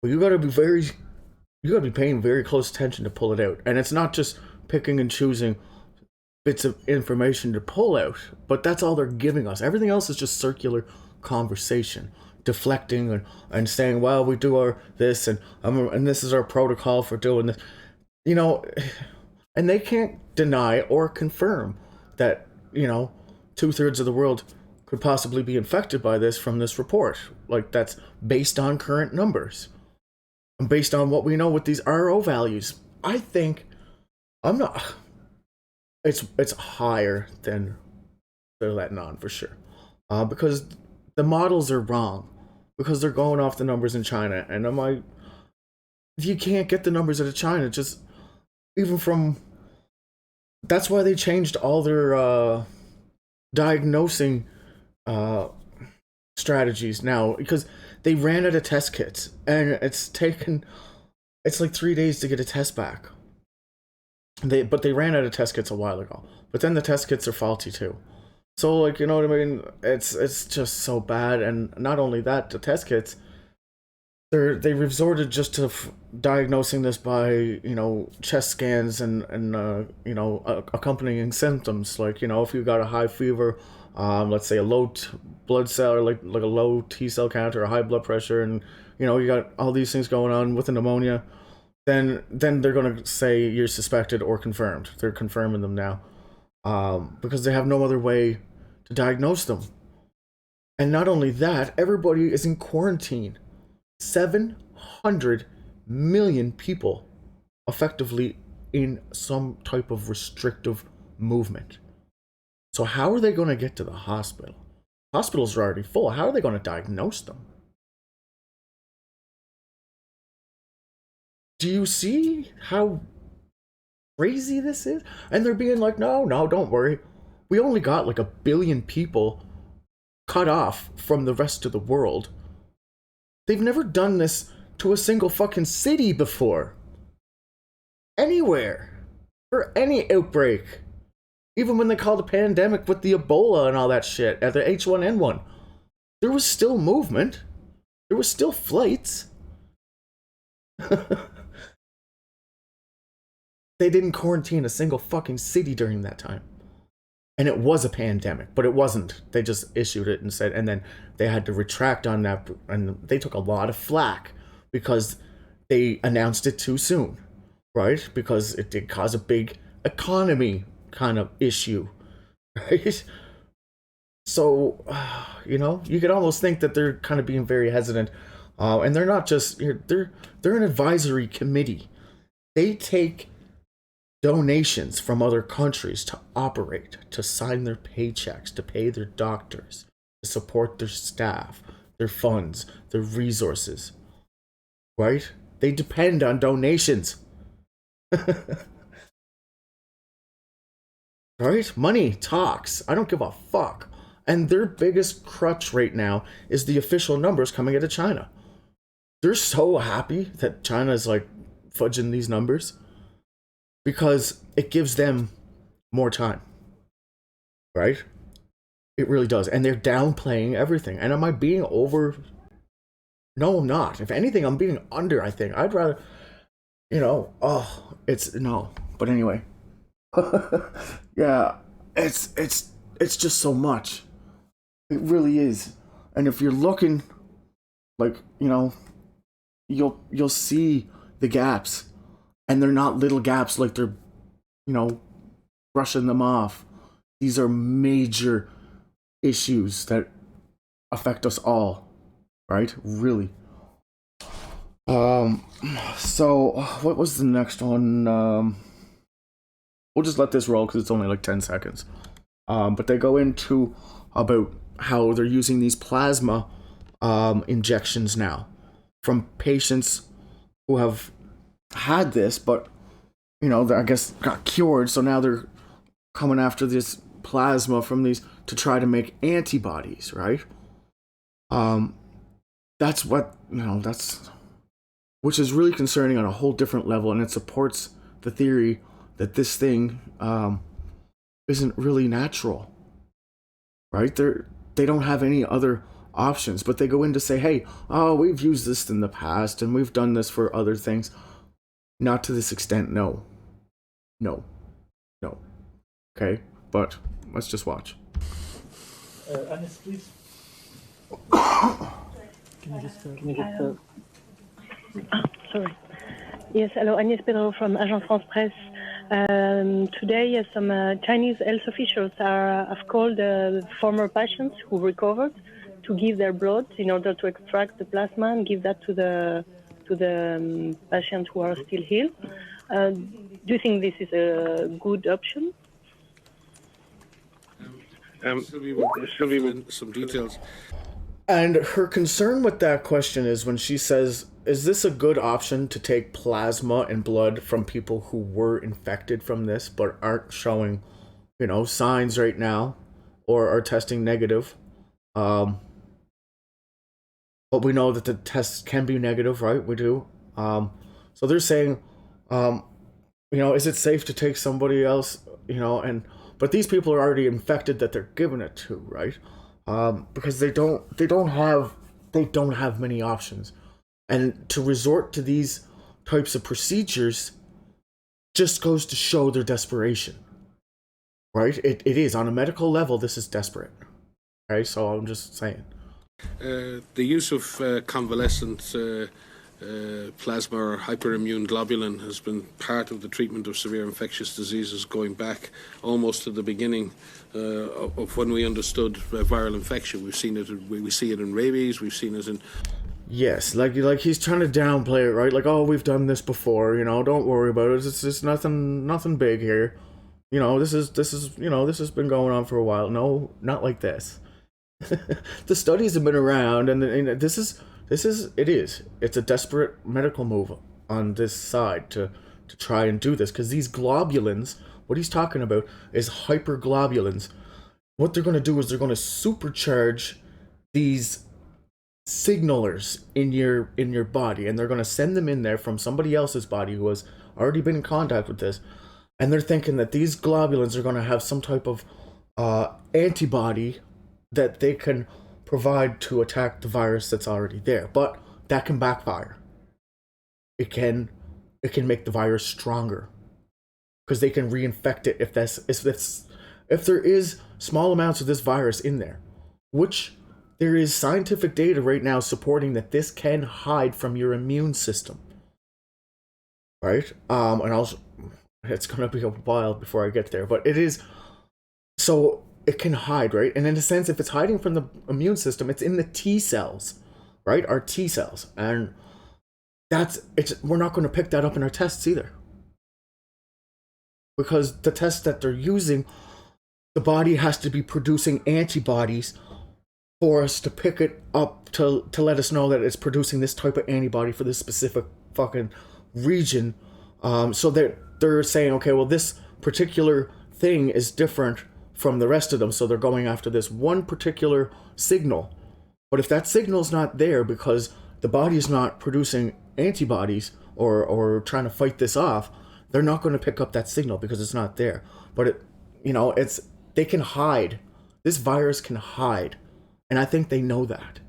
but you gotta be paying very close attention to pull it out. And it's not just picking and choosing bits of information to pull out, but that's all they're giving us. Everything else is just circular conversation, deflecting and saying, well, we do our this and this is our protocol for doing this. You know, and they can't deny or confirm that, you know, 2/3 of the world could possibly be infected by this from this report. Like, that's based on current numbers. And based on what we know with these RO values. I think it's higher than they're letting on for sure. Because the models are wrong. Because they're going off the numbers in China. And I'm like, if you can't get the numbers out of China, just even from... That's why they changed all their diagnosing strategies now, because they ran out of test kits, and it's like 3 days to get a test back. But they ran out of test kits a while ago. But then the test kits are faulty too. So, like, you know what I mean? It's just so bad. And not only that, the test kits, they resorted just to diagnosing this by chest scans and accompanying symptoms, like if you got a high fever, let's say a low blood cell, or like a low T cell count, or a high blood pressure, and you got all these things going on with a pneumonia, then they're gonna say you're suspected or confirmed. They're confirming them now, because they have no other way to diagnose them. And not only that, everybody is in quarantine. 700 million people effectively in some type of restrictive movement. So how are they going to get to the hospital? Hospitals are already full. How are they going to diagnose them? Do you see how crazy this is? And they're being like, no, don't worry. We only got like 1 billion people cut off from the rest of the world. They've never done this to a single fucking city before. Anywhere. For any outbreak. Even when they called a pandemic with the Ebola and all that shit, at the H1N1, there was still movement. There was still flights. They didn't quarantine a single fucking city during that time. And it was a pandemic, but it wasn't. They just issued it and said, and then they had to retract on that, and they took a lot of flack because they announced it too soon, right? Because it did cause a big economy kind of issue, right? So, you could almost think that they're kind of being very hesitant, and they're not just, they're an advisory committee. They take donations from other countries to operate, to sign their paychecks, to pay their doctors, to support their staff, their funds, their resources, right? They depend on donations. Right? Money talks. I don't give a fuck. And their biggest crutch right now is the official numbers coming out of China. They're so happy that China is like fudging these numbers, because it gives them more time, right? It really does. And they're downplaying everything. And am I being over? No, I'm not. If anything, I'm being under, I think. I'd rather, it's no. But anyway. Yeah, it's just so much. It really is. And if you're looking, like, you'll see the gaps. And they're not little gaps like they're, brushing them off. These are major issues that affect us all, right? Really. So what was the next one? We'll just let this roll because it's only like 10 seconds. But they go into about how they're using these plasma injections now from patients who have had this, but I guess got cured, so now they're coming after this plasma from these to try to make antibodies, right? That's what that's, which is really concerning on a whole different level, and it supports the theory that this thing isn't really natural, right? They don't have any other options, but they go in to say, hey, we've used this in the past and we've done this for other things. Not to this extent, no. Okay, but let's just watch. Anis, please. Can you just sorry. Yes, hello, Agnès Pedro from Agence France Presse. Today, some Chinese health officials have called former patients who recovered to give their blood in order to extract the plasma and give that to the patients who are still ill. Do you think this is a good option? Sylvie, some details. And her concern with that question is when she says, is this a good option to take plasma and blood from people who were infected from this but aren't showing, signs right now or are testing negative? But we know that the tests can be negative, right? We do. So they're saying, is it safe to take somebody else, but these people are already infected that they're giving it to, right? Because they don't have many options. And to resort to these types of procedures just goes to show their desperation, right? It is. On a medical level, this is desperate, right? So I'm just saying. The use of convalescent plasma or hyperimmune globulin has been part of the treatment of severe infectious diseases going back almost to the beginning of when we understood viral infection. We've seen it. We see it in rabies. We've seen it in. Yes, like he's trying to downplay it, right? Like, oh, we've done this before, don't worry about it. It's just nothing big here. This has been going on for a while. No, not like this. The studies have been around, and it's a desperate medical move on this side to try and do this, because these globulins, what he's talking about is hyperglobulins. What they're going to do is they're going to supercharge these signalers in your body, and they're going to send them in there from somebody else's body who has already been in contact with this, and they're thinking that these globulins are going to have some type of antibody that they can provide to attack the virus that's already there. But that can backfire. It can make the virus stronger, because they can reinfect it if there is small amounts of this virus in there, which there is scientific data right now supporting that this can hide from your immune system, right? And it's gonna be a while before I get there, but it is. So it can hide, right? And in a sense, if it's hiding from the immune system, it's in the T cells, right? Our T cells, and we're not going to pick that up in our tests either, because the tests that they're using, the body has to be producing antibodies for us to pick it up to let us know that it's producing this type of antibody for this specific fucking region. So they're saying, okay, well, this particular thing is different from the rest of them, so they're going after this one particular signal. But if that signal's not there because the body is not producing antibodies or trying to fight this off, they're not going to pick up that signal because it's not there. But they can hide. This virus can hide. And I think they know that.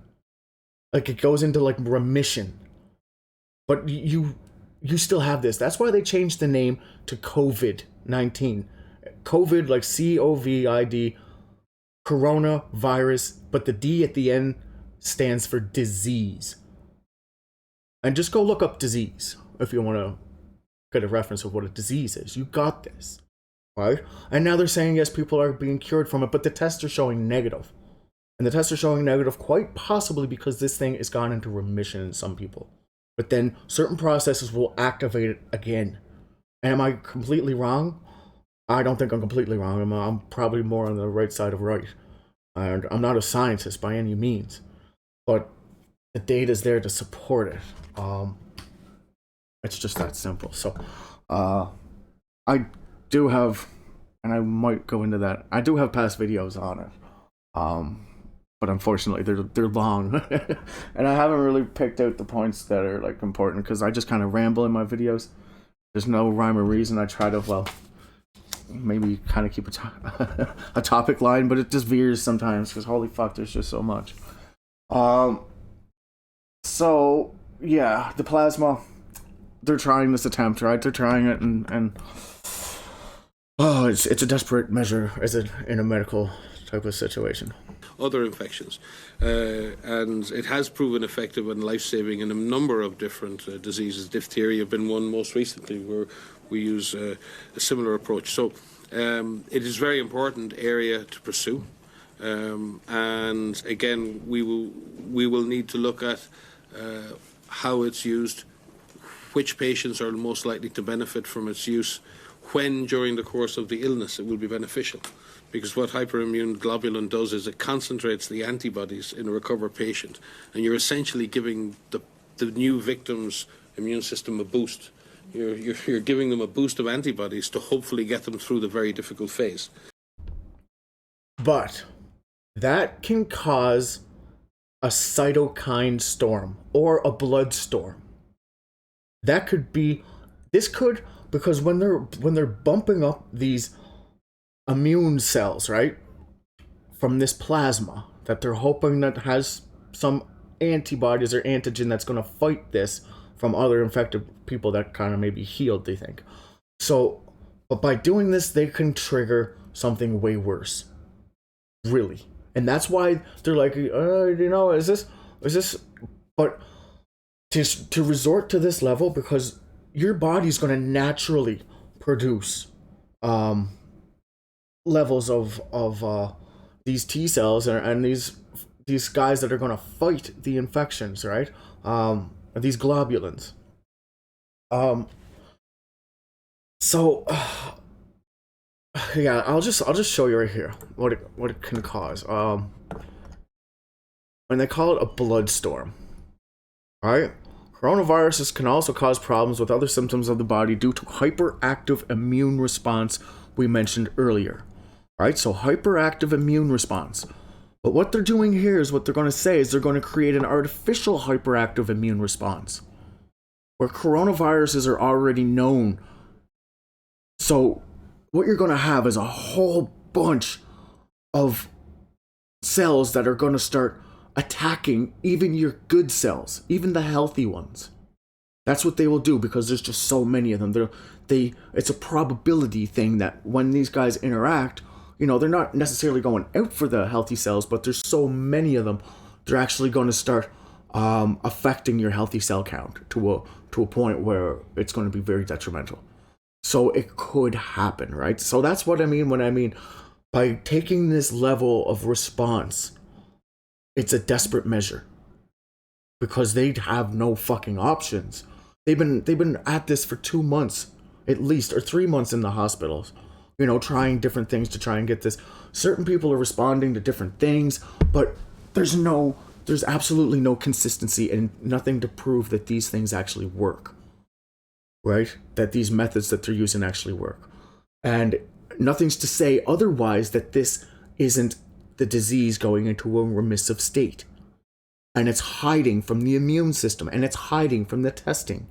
Like, it goes into like remission. But you still have this. That's why they changed the name to COVID-19. COVID, like COVID, coronavirus, but the D at the end stands for disease. And just go look up disease if you want to get a reference of what a disease is. You got this, right? And now they're saying, yes, people are being cured from it, but the tests are showing negative. And the tests are showing negative quite possibly because this thing has gone into remission in some people. But then certain processes will activate it again. And am I completely wrong? I don't think I'm completely wrong. I'm probably more on the right side of right. And I'm not a scientist by any means. But the data's there to support it. It's just that simple. So I do have, and I might go into that, I do have past videos on it. But unfortunately they're long. And I haven't really picked out the points that are like important, because I just kind of ramble in my videos. There's no rhyme or reason. I try to, maybe kind of keep a topic line, but it just veers sometimes, because holy fuck, there's just so much. So yeah, the plasma, they're trying this attempt, right? They're trying it, and it's a desperate measure, is it, in a medical type of situation. Other infections, and it has proven effective and life-saving in a number of different diseases. Diphtheria have been one most recently, where we use a similar approach. So it is a very important area to pursue, and again, we will need to look at how it's used, which patients are most likely to benefit from its use, when during the course of the illness it will be beneficial. Because what hyperimmune globulin does is it concentrates the antibodies in a recovered patient, and you're essentially giving the new victim's immune system a boost. You're giving them a boost of antibodies to hopefully get them through the very difficult phase. But that can cause a cytokine storm or a blood storm. Because when they're bumping up these immune cells, right, from this plasma that they're hoping that has some antibodies or antigen that's going to fight this from other infected people that kind of maybe healed, they think. So, but by doing this, they can trigger something way worse. Really. And that's why they're like, is this, but to resort to this level, because your body's going to naturally produce levels of these T cells and these guys that are going to fight the infections, right? These globulins. So yeah, I'll just show you right here what it can cause. And they call it a blood storm. Right? Coronaviruses can also cause problems with other symptoms of the body due to hyperactive immune response we mentioned earlier. Right? So hyperactive immune response. But what they're doing here is what they're going to say is they're going to create an artificial hyperactive immune response where coronaviruses are already known. So what you're going to have is a whole bunch of cells that are going to start attacking even your good cells, even the healthy ones. That's what they will do because there's just so many of them. It's a probability thing that when these guys interact, they're not necessarily going out for the healthy cells, but there's so many of them, they're actually going to start affecting your healthy cell count to a point where it's going to be very detrimental. So it could happen, right? So that's what I mean when I mean by taking this level of response, it's a desperate measure because they'd have no fucking options. They've been at this for 2 months at least, or 3 months in the hospitals, trying different things to try and get this. Certain people are responding to different things, but there's absolutely no consistency and nothing to prove that these things actually work, right? That these methods that they're using actually work. And nothing's to say otherwise that this isn't the disease going into a remissive state. And it's hiding from the immune system, and it's hiding from the testing.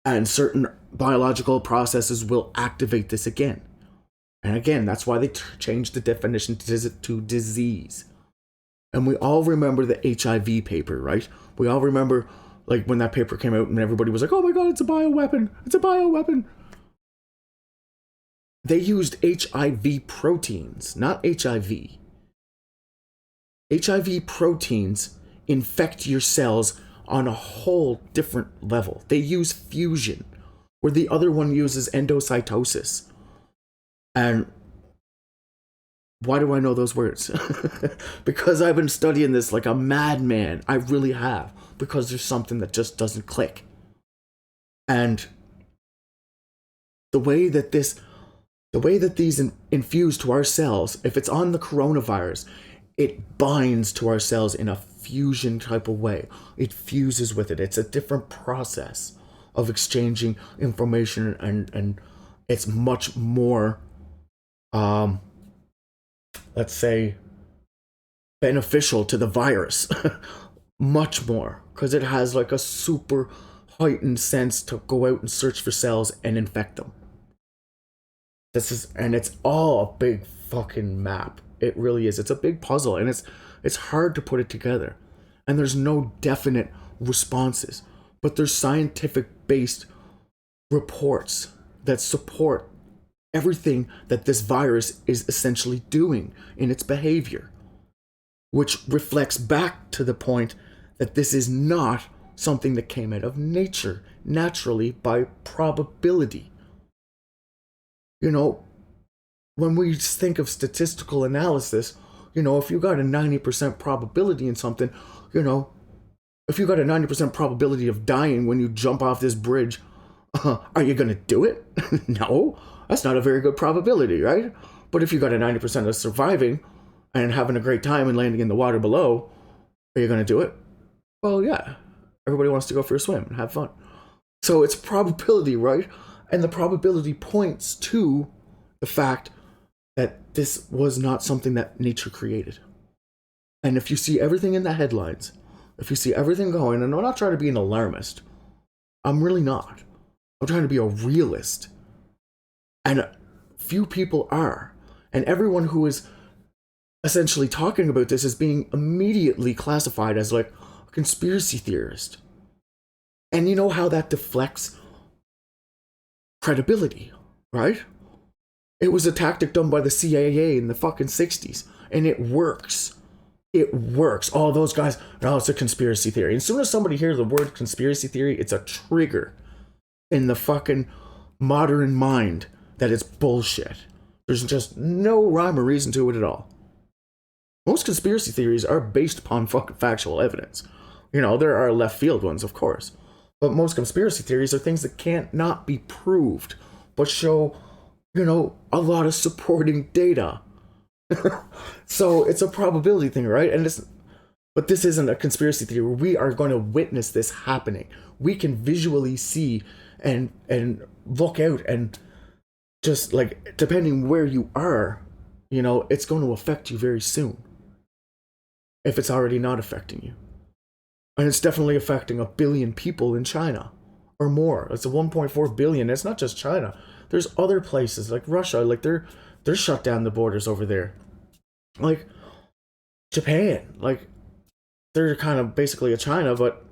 And certain biological processes will activate this again. And again, that's why they changed the definition to disease. And we all remember the HIV paper, right? We all remember, like, when that paper came out and everybody was like, oh my god, it's a bioweapon. It's a bioweapon. They used HIV proteins, not HIV. HIV proteins infect your cells on a whole different level. They use fusion, where the other one uses endocytosis. And why do I know those words? Because I've been studying this like a madman. I really have. Because there's something that just doesn't click. And the way that these infuse to our cells, if it's on the coronavirus, it binds to our cells in a fusion type of way. It fuses with it. It's a different process of exchanging information, and it's much more, let's say, beneficial to the virus. Much more, because it has like a super heightened sense to go out and search for cells and infect them. And it's all a big fucking map. It really is. It's a big puzzle, and it's hard to put it together. And there's no definite responses, but there's scientific based reports that support everything that this virus is essentially doing in its behavior, which reflects back to the point that this is not something that came out of nature naturally by probability. When we think of statistical analysis, if you got a 90% probability in something, if you got a 90% probability of dying when you jump off this bridge, are you going to do it? No, that's not a very good probability, right? But if you got a 90% of surviving and having a great time and landing in the water below, are you going to do it? Well, yeah. Everybody wants to go for a swim and have fun. So it's probability, right? And the probability points to the fact that this was not something that nature created. And if you see everything in the headlines, if you see everything going, and I'm not trying to be an alarmist, I'm really not. I'm trying to be a realist. And few people are. And everyone who is essentially talking about this as being immediately classified as like a conspiracy theorist. And you know how that deflects credibility, right? It was a tactic done by the CIA in the fucking 60s, and it works. It works. All those guys, no, it's a conspiracy theory. As soon as somebody hears the word conspiracy theory, it's a trigger in the fucking modern mind that it's bullshit. There's just no rhyme or reason to it at all. Most conspiracy theories are based upon fucking factual evidence. You know, there are left field ones, of course. But most conspiracy theories are things that can't not be proved, but show, you know, a lot of supporting data. So it's a probability thing, right? But this isn't a conspiracy theory. We are going to witness this happening. We can visually see and look out, and just like, depending where you are, you know, it's going to affect you very soon. If it's already not affecting you. And it's definitely affecting 1 billion people in China or more. It's a 1.4 billion. It's not just China. There's other places like Russia, like they're shut down the borders over there. Like Japan, like they're kind of basically a China, but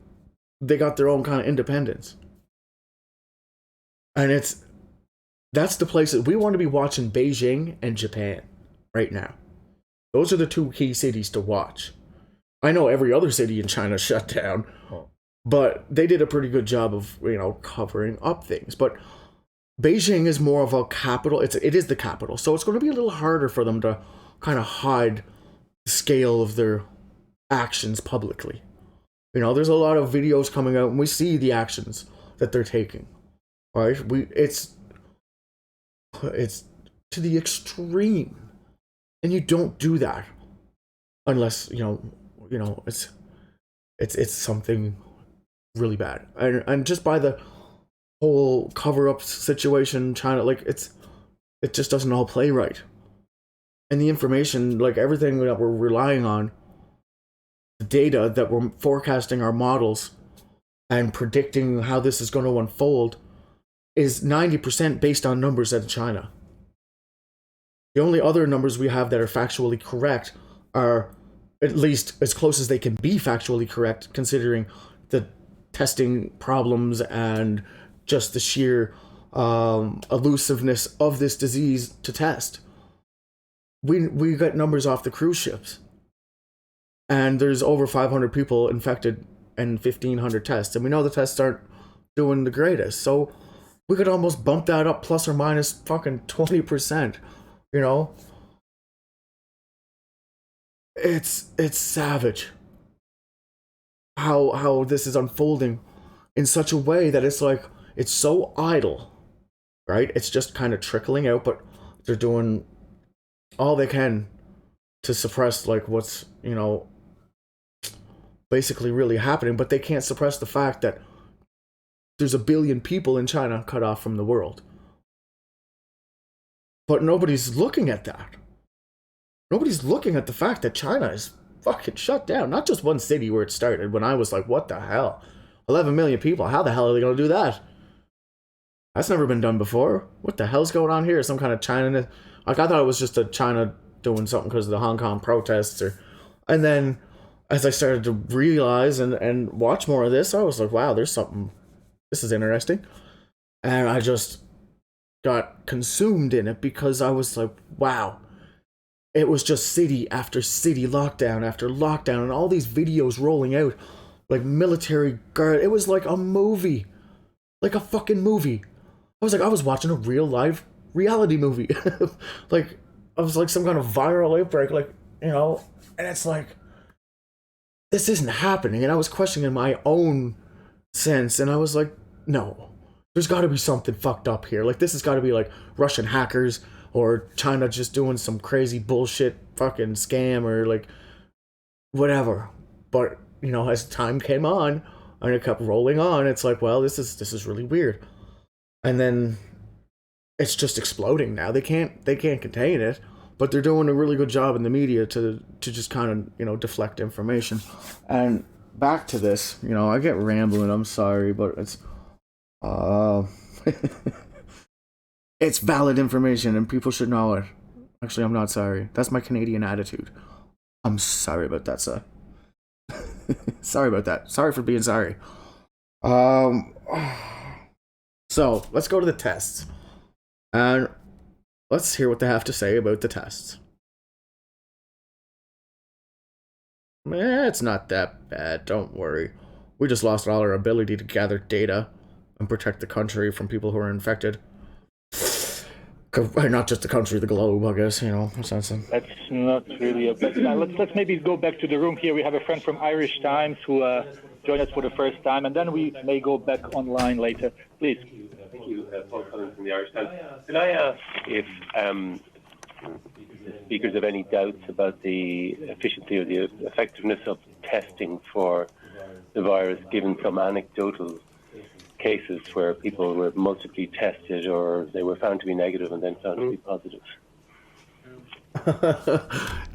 they got their own kind of independence. And that's the place that we want to be watching. Beijing and Japan right now. Those are the two key cities to watch. I know every other city in China shut down, but they did a pretty good job of, you know, covering up things. But Beijing is more of a capital. It is the capital, so it's going to be a little harder for them to kind of hide the scale of their actions publicly. You know, there's a lot of videos coming out, and we see the actions that they're taking. Right? It's to the extreme, and you don't do that unless you know it's something really bad. And just by the whole cover-up situation, China, like it just doesn't all play right. And the information, like everything that we're relying on, the data that we're forecasting our models and predicting how this is going to unfold, is 90% based on numbers out of China. The only other numbers we have that are factually correct are at least as close as they can be factually correct, considering the testing problems and just the sheer elusiveness of this disease to test. We got numbers off the cruise ships, and there's over 500 people infected and 1,500 tests, and we know the tests aren't doing the greatest, so we could almost bump that up plus or minus fucking 20%, you know? It's savage how this is unfolding in such a way that it's like, it's so idle, right? It's just kind of trickling out, but they're doing all they can to suppress like what's, you know, basically really happening, but they can't suppress the fact that there's 1 billion people in China cut off from the world. But nobody's looking at that. Nobody's looking at the fact that China is fucking shut down. Not just one city where it started, when I was like, what the hell? 11 million people, how the hell are they going to do that? That's never been done before. What the hell's going on here? Some kind of China... Like, I thought it was just a China doing something because of the Hong Kong protests. And then, as I started to realize and watch more of this, I was like, wow, there's something... This is interesting. And I just got consumed in it because I was like, wow. It was just city after city, lockdown after lockdown, and all these videos rolling out, like military guard. It was like a movie. Like a fucking movie. I was watching a real life reality movie. Like, I was like some kind of viral outbreak, like, you know, and it's like, this isn't happening. And I was questioning my own sense, and I was like, no, there's got to be something fucked up here. Like, this has got to be like Russian hackers or China just doing some crazy bullshit fucking scam or like whatever. But, you know, as time came on and it kept rolling on, it's like, well, this is really weird. And then it's just exploding now. They can't contain it, but they're doing a really good job in the media to just kind of, you know, deflect information. And back to this, you know, I get rambling, I'm sorry, but it's it's valid information and people should know it. Actually, I'm not sorry. That's my Canadian attitude. I'm sorry about that, sir. Sorry about that. Sorry for being sorry. Um, so let's go to the tests, and let's hear what they have to say about the tests. It's not that bad, don't worry. We just lost all our ability to gather data and protect the country from people who are infected. Not just the country, the globe, I guess, you know. That's not really a big... let's maybe go back to the room here. We have a friend from Irish Times who joined us for the first time, and then we may go back online later. Please. Thank you, Paul Collins from the Irish Times. Can I ask if the speakers have any doubts about the efficiency or the effectiveness of testing for the virus, given some anecdotal cases where people were multiply tested or they were found to be negative and then found to be positive?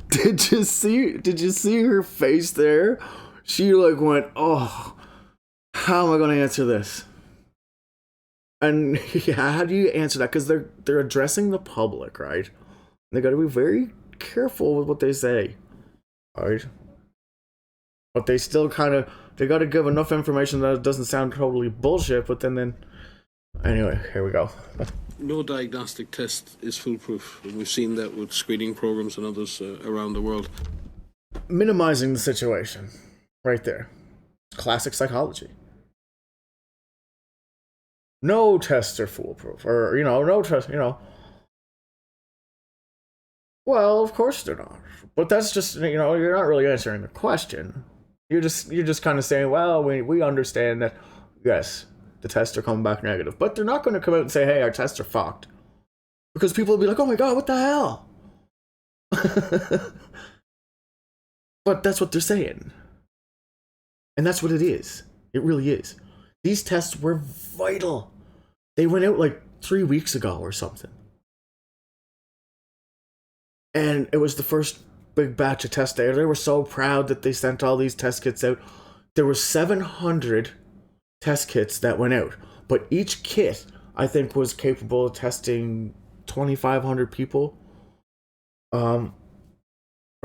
Did you see her face there? She like went, "Oh, how am I going to answer this?" And yeah, how do you answer that? Because they're addressing the public, right? They got to be very careful with what they say, right? But they still they got to give enough information that it doesn't sound totally bullshit. But then anyway, here we go. No diagnostic test is foolproof, and we've seen that with screening programs and others around the world. Minimizing the situation, right there. Classic psychology. No tests are foolproof, or no test. Well, of course they're not. But that's just you're not really answering the question. You're just kind of saying, well, we understand that, yes, the tests are coming back negative, but they're not going to come out and say, hey, our tests are fucked, because people will be like, oh my god, what the hell? But that's what they're saying, and that's what it is. It really is. These tests were vital. They went out like 3 weeks ago or something, and it was the first big batch of test data. They were so proud that they sent all these test kits out. There were 700 test kits that went out, but each kit, I think, was capable of testing 2,500 people, or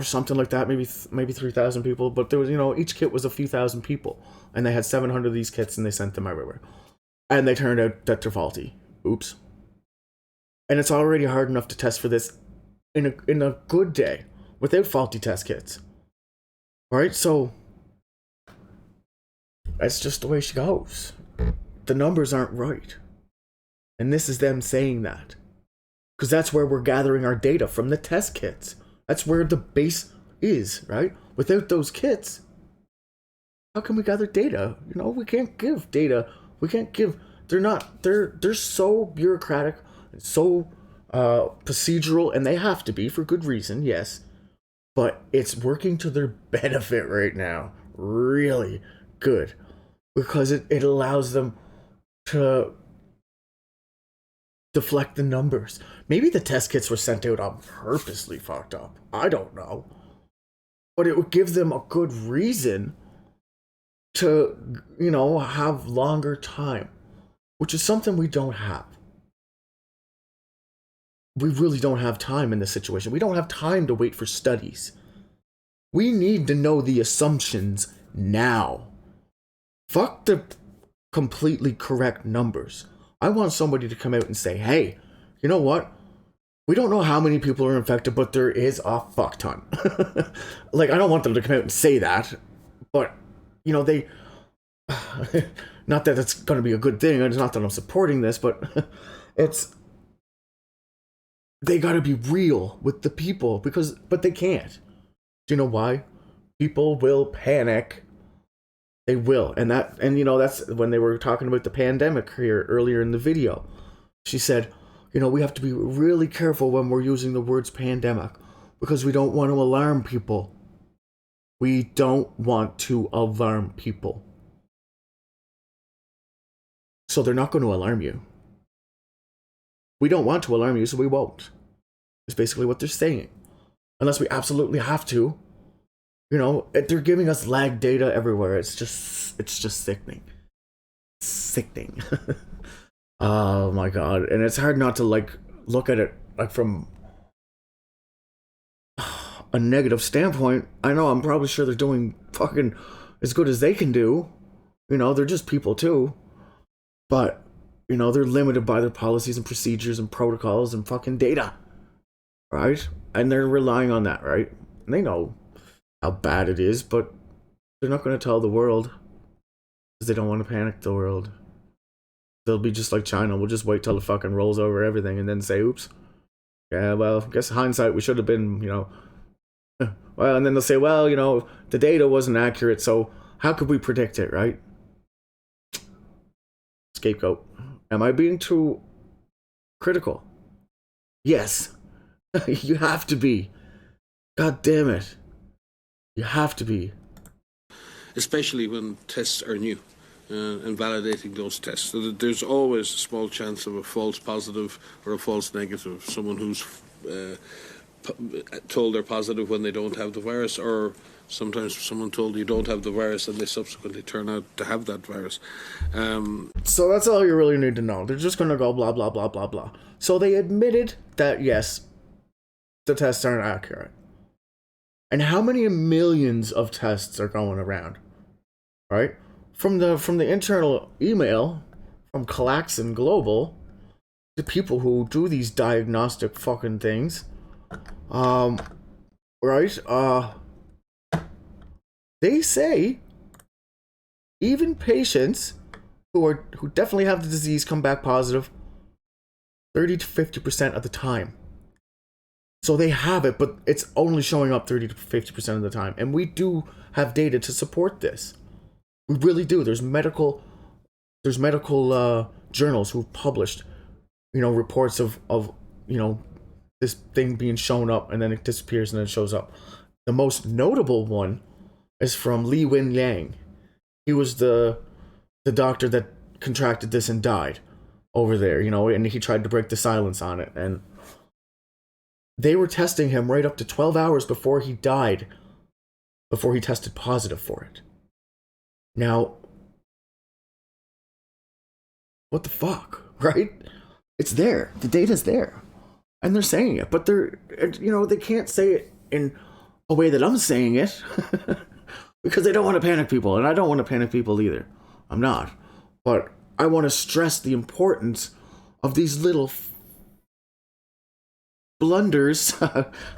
something like that. Maybe 3,000 people. But there was, each kit was a few thousand people, and they had 700 of these kits, and they sent them everywhere, and they turned out that they're faulty. Oops. And it's already hard enough to test for this in a good day without faulty test kits. Alright, so that's just the way she goes. The numbers aren't right. And this is them saying that. Because that's where we're gathering our data, from the test kits. That's where the base is, right? Without those kits, how can we gather data? We can't give data. We can't give... They're so bureaucratic and so procedural, and they have to be for good reason, yes. But it's working to their benefit right now. Really good. Because it allows them to deflect the numbers. Maybe the test kits were sent out on purposely fucked up. I don't know. But it would give them a good reason to, have longer time. Which is something we don't have. We really don't have time in this situation. We don't have time to wait for studies. We need to know the assumptions now. Fuck the completely correct numbers. I want somebody to come out and say, hey, you know what? We don't know how many people are infected, but there is a fuck ton. Like, I don't want them to come out and say that, but, they... Not that it's going to be a good thing. It's not that I'm supporting this, but it's... They got to be real with the people, but they can't. Do you know why? People will panic. They will. And that's when they were talking about the pandemic here earlier in the video. She said, we have to be really careful when we're using the words pandemic, because we don't want to alarm people. We don't want to alarm people. So they're not going to alarm you. We don't want to alarm you, so we won't. It's basically what they're saying. Unless we absolutely have to. They're giving us lag data everywhere. It's just sickening. Sickening. Oh my god. And it's hard not to look at it from a negative standpoint, I know I'm probably sure they're doing fucking as good as they can do. You know, they're just people too. But, you know, they're limited by their policies and procedures and protocols and fucking data. Right? And they're relying on that, right? And they know how bad it is, but they're not going to tell the world because they don't want to panic the world. They'll be just like China. We'll just wait till it fucking rolls over everything and then say, oops. Yeah, well, I guess hindsight, we should have been, you know, well, and then they'll say, well, you know, the data wasn't accurate, so how could we predict it, right? Scapegoat. Am I being too critical? Yes. You have to be. God damn it. You have to be. Especially when tests are new and validating those tests. So there's always a small chance of a false positive or a false negative. Someone who's told they're positive when they don't have the virus, or sometimes someone told you don't have the virus and they subsequently turn out to have that virus. So that's all you really need to know. They're just going to go blah, blah, blah, blah, blah. So they admitted that, yes, the tests aren't accurate. And how many millions of tests are going around? Right? From the internal email from Klaxon Global, the people who do these diagnostic fucking things, right? They say even patients who definitely have the disease come back positive 30 to 50% of the time. So they have it, but it's only showing up 30 to 50% of the time. And we do have data to support this. We really do. There's medical journals who've published, you know, reports of you know, this thing being shown up and then it disappears and then it shows up. The most notable one is from Li Wenliang. He was the doctor that contracted this and died over there, you know, and he tried to break the silence on it. And they were testing him right up to 12 hours before he died, before he tested positive for it. Now, what the fuck, right? It's there. The data's there. And they're saying it, but they're, you know, they can't say it in a way that I'm saying it because they don't want to panic people, and I don't want to panic people either. I'm not. But I want to stress the importance of these little blunders,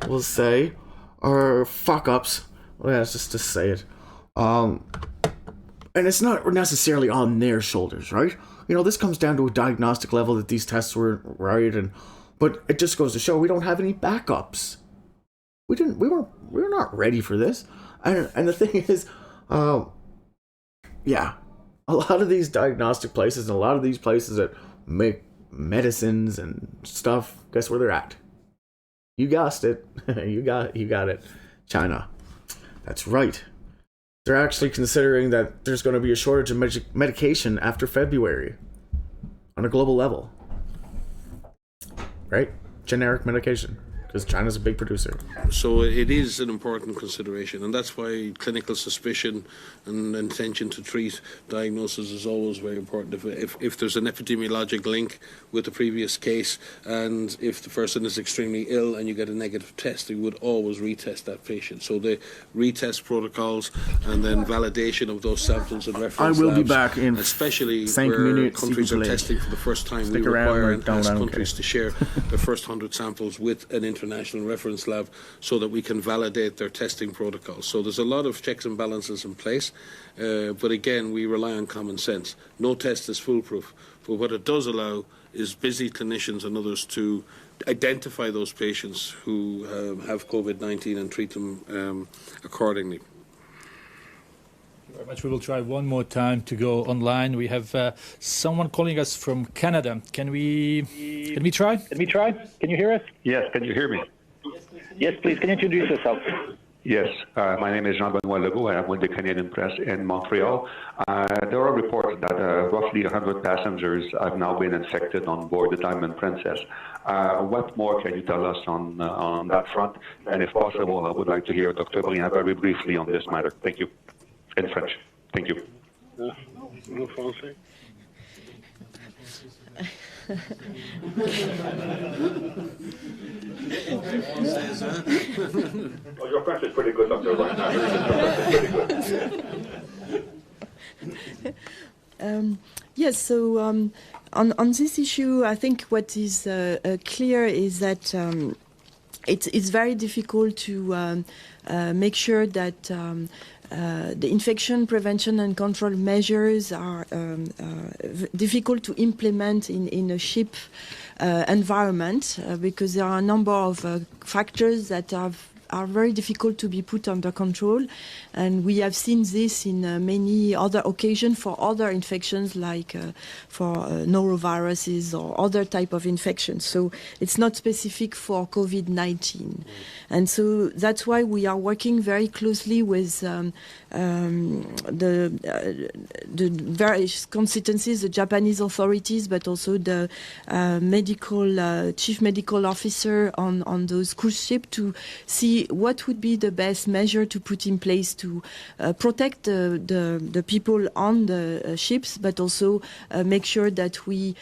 we'll say, or fuck-ups. Well, yeah, just to say it. And it's not necessarily on their shoulders, right? You know, this comes down to a diagnostic level that these tests were right, but it just goes to show we don't have any backups. We were not ready for this. And the thing is, yeah, a lot of these diagnostic places and a lot of these places that make medicines and stuff, guess where they're at? You guessed it. you got it. China. That's right. They're actually considering that there's going to be a shortage of medication after February on a global level. Right? Generic medication. Because China's a big producer. So it is an important consideration, and that's why clinical suspicion and intention to treat diagnosis is always very important. If there's an epidemiologic link with the previous case, and if the person is extremely ill and you get a negative test, you would always retest that patient. So the retest protocols and then validation of those samples and reference I will labs, be back in especially where countries are testing for the first time. Stick we require around, and ask countries to share the first 100 samples with an international reference lab so that we can validate their testing protocols. So there's a lot of checks and balances in place, but again, we rely on common sense. No test is foolproof, but what it does allow is busy clinicians and others to identify those patients who have COVID-19 and treat them accordingly. Very much. We will try one more time to go online. We have someone calling us from Canada. Can we try? Can we try? Can you hear us? Yes, can you hear me? Yes, please. Can you introduce yourself? Yes, my name is Jean-Benoit Legault. I'm with the Canadian Press in Montreal. There are reports that roughly 100 passengers have now been infected on board the Diamond Princess. What more can you tell us on that front? And if possible, I would like to hear Dr. Briand very briefly on this matter. Thank you. In French. Thank you. Oh, your French is pretty good, Dr. Right now. Pretty good. Yes, so on this issue, I think what is clear is that it's very difficult to make sure that the infection prevention and control measures are difficult to implement in a ship environment because there are a number of factors that are very difficult to be put under control, and we have seen this in many other occasions for other infections like for noroviruses or other type of infections. So it's not specific for COVID-19. And so that's why we are working very closely with the various constituencies, the Japanese authorities, but also the chief medical officer on those cruise ships to see what would be the best measure to put in place to protect the people on the ships, but also make sure that we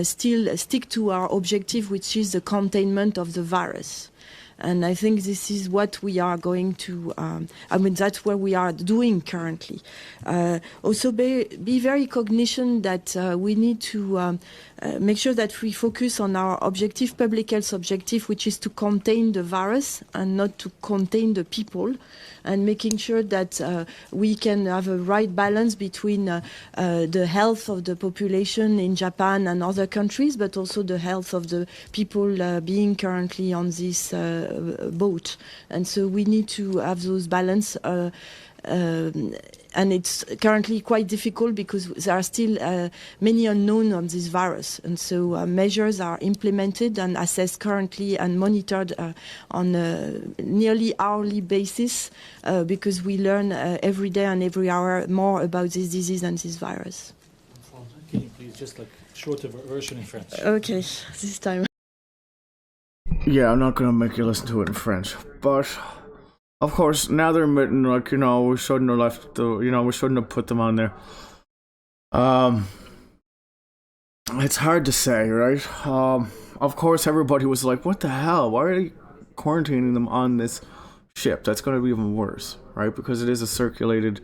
still stick to our objective, which is the containment of the virus. And I think this is what we are going to, that's what we are doing currently. Also be very cognizant that we need to make sure that we focus on our objective, public health objective, which is to contain the virus and not to contain the people, and making sure that we can have a right balance between the health of the population in Japan and other countries, but also the health of the people being currently on this boat. And so we need to have those balance. And it's currently quite difficult because there are still many unknowns on this virus. And so measures are implemented and assessed currently and monitored on a nearly hourly basis because we learn every day and every hour more about this disease and this virus. Can you please just shorter version in French? Okay, this time. Yeah, I'm not going to make you listen to it in French, but... Of course, now they're admitting, we shouldn't have we shouldn't have put them on there. It's hard to say, right? Of course, everybody was like, what the hell? Why are they quarantining them on this ship? That's going to be even worse, right? Because it is a circulated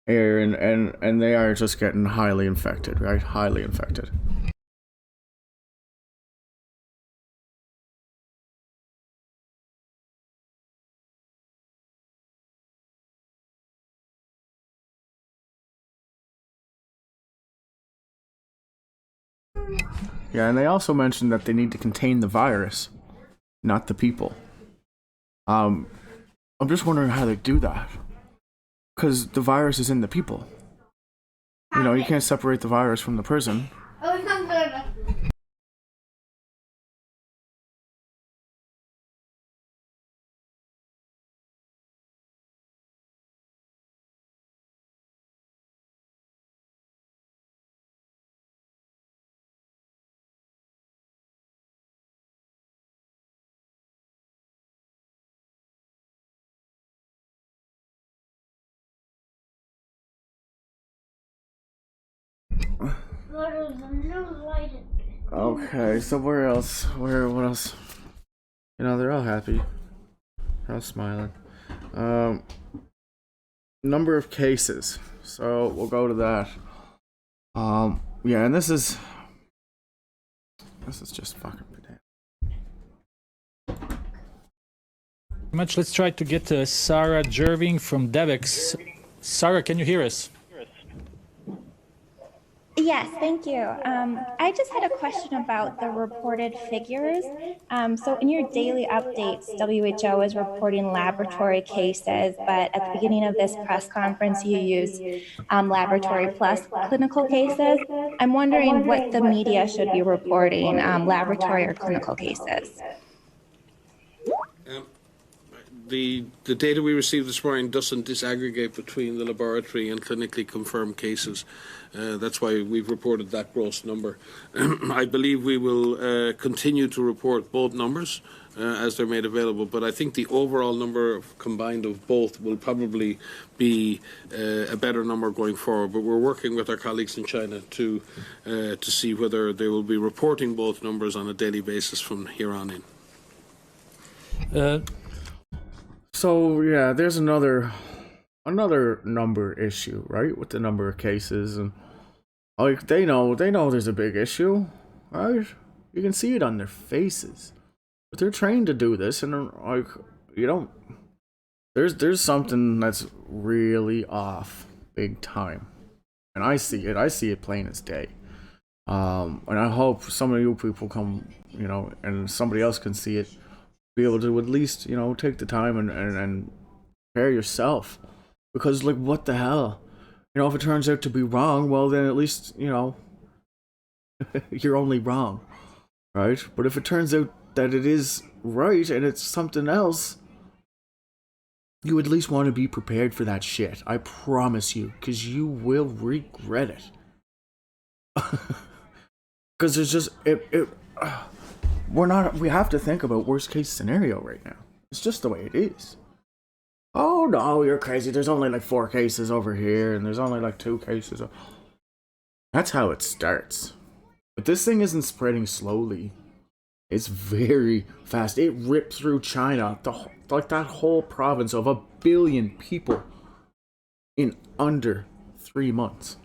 air, and they are just getting highly infected, right? Highly infected. Yeah, and they also mentioned that they need to contain the virus, not the people. I'm just wondering how they do that. Because the virus is in the people. You can't separate the virus from the person. Okay, so where else? What else? They're all happy. They're all smiling. Number of cases. So we'll go to that. Yeah, and this is just fucking banana. Let's try to get Sarah Jerving from Devex. Sarah, can you hear us? Yes, thank you. I just had a question about the reported figures. So in your daily updates, WHO is reporting laboratory cases, but at the beginning of this press conference, you used laboratory plus clinical cases. I'm wondering what the media should be reporting, laboratory or clinical cases. The data we received this morning doesn't disaggregate between the laboratory and clinically confirmed cases. That's why we've reported that gross number. I believe we will continue to report both numbers as they're made available. But I think the overall number combined of both will probably be a better number going forward. But we're working with our colleagues in China to see whether they will be reporting both numbers on a daily basis from here on in. So yeah, there's another number issue, right? With the number of cases, and like they know there's a big issue, right? You can see it on their faces, but they're trained to do this, and like you don't. There's something that's really off, big time, and I see it plain as day. And I hope some of you people come, and somebody else can see it, be able to at least, take the time and prepare yourself. Because, like, what the hell? If it turns out to be wrong, well, then at least, you're only wrong, right? But if it turns out that it is right and it's something else, you at least want to be prepared for that shit. I promise you, because you will regret it. Because there's just, we have to think about worst case scenario right now. It's just the way it is. Oh no, you're crazy. There's only like 4 cases over here, and there's only like 2 cases. That's how it starts. But this thing isn't spreading slowly. It's very fast. It ripped through China, like that whole province of 1 billion people in under 3 months.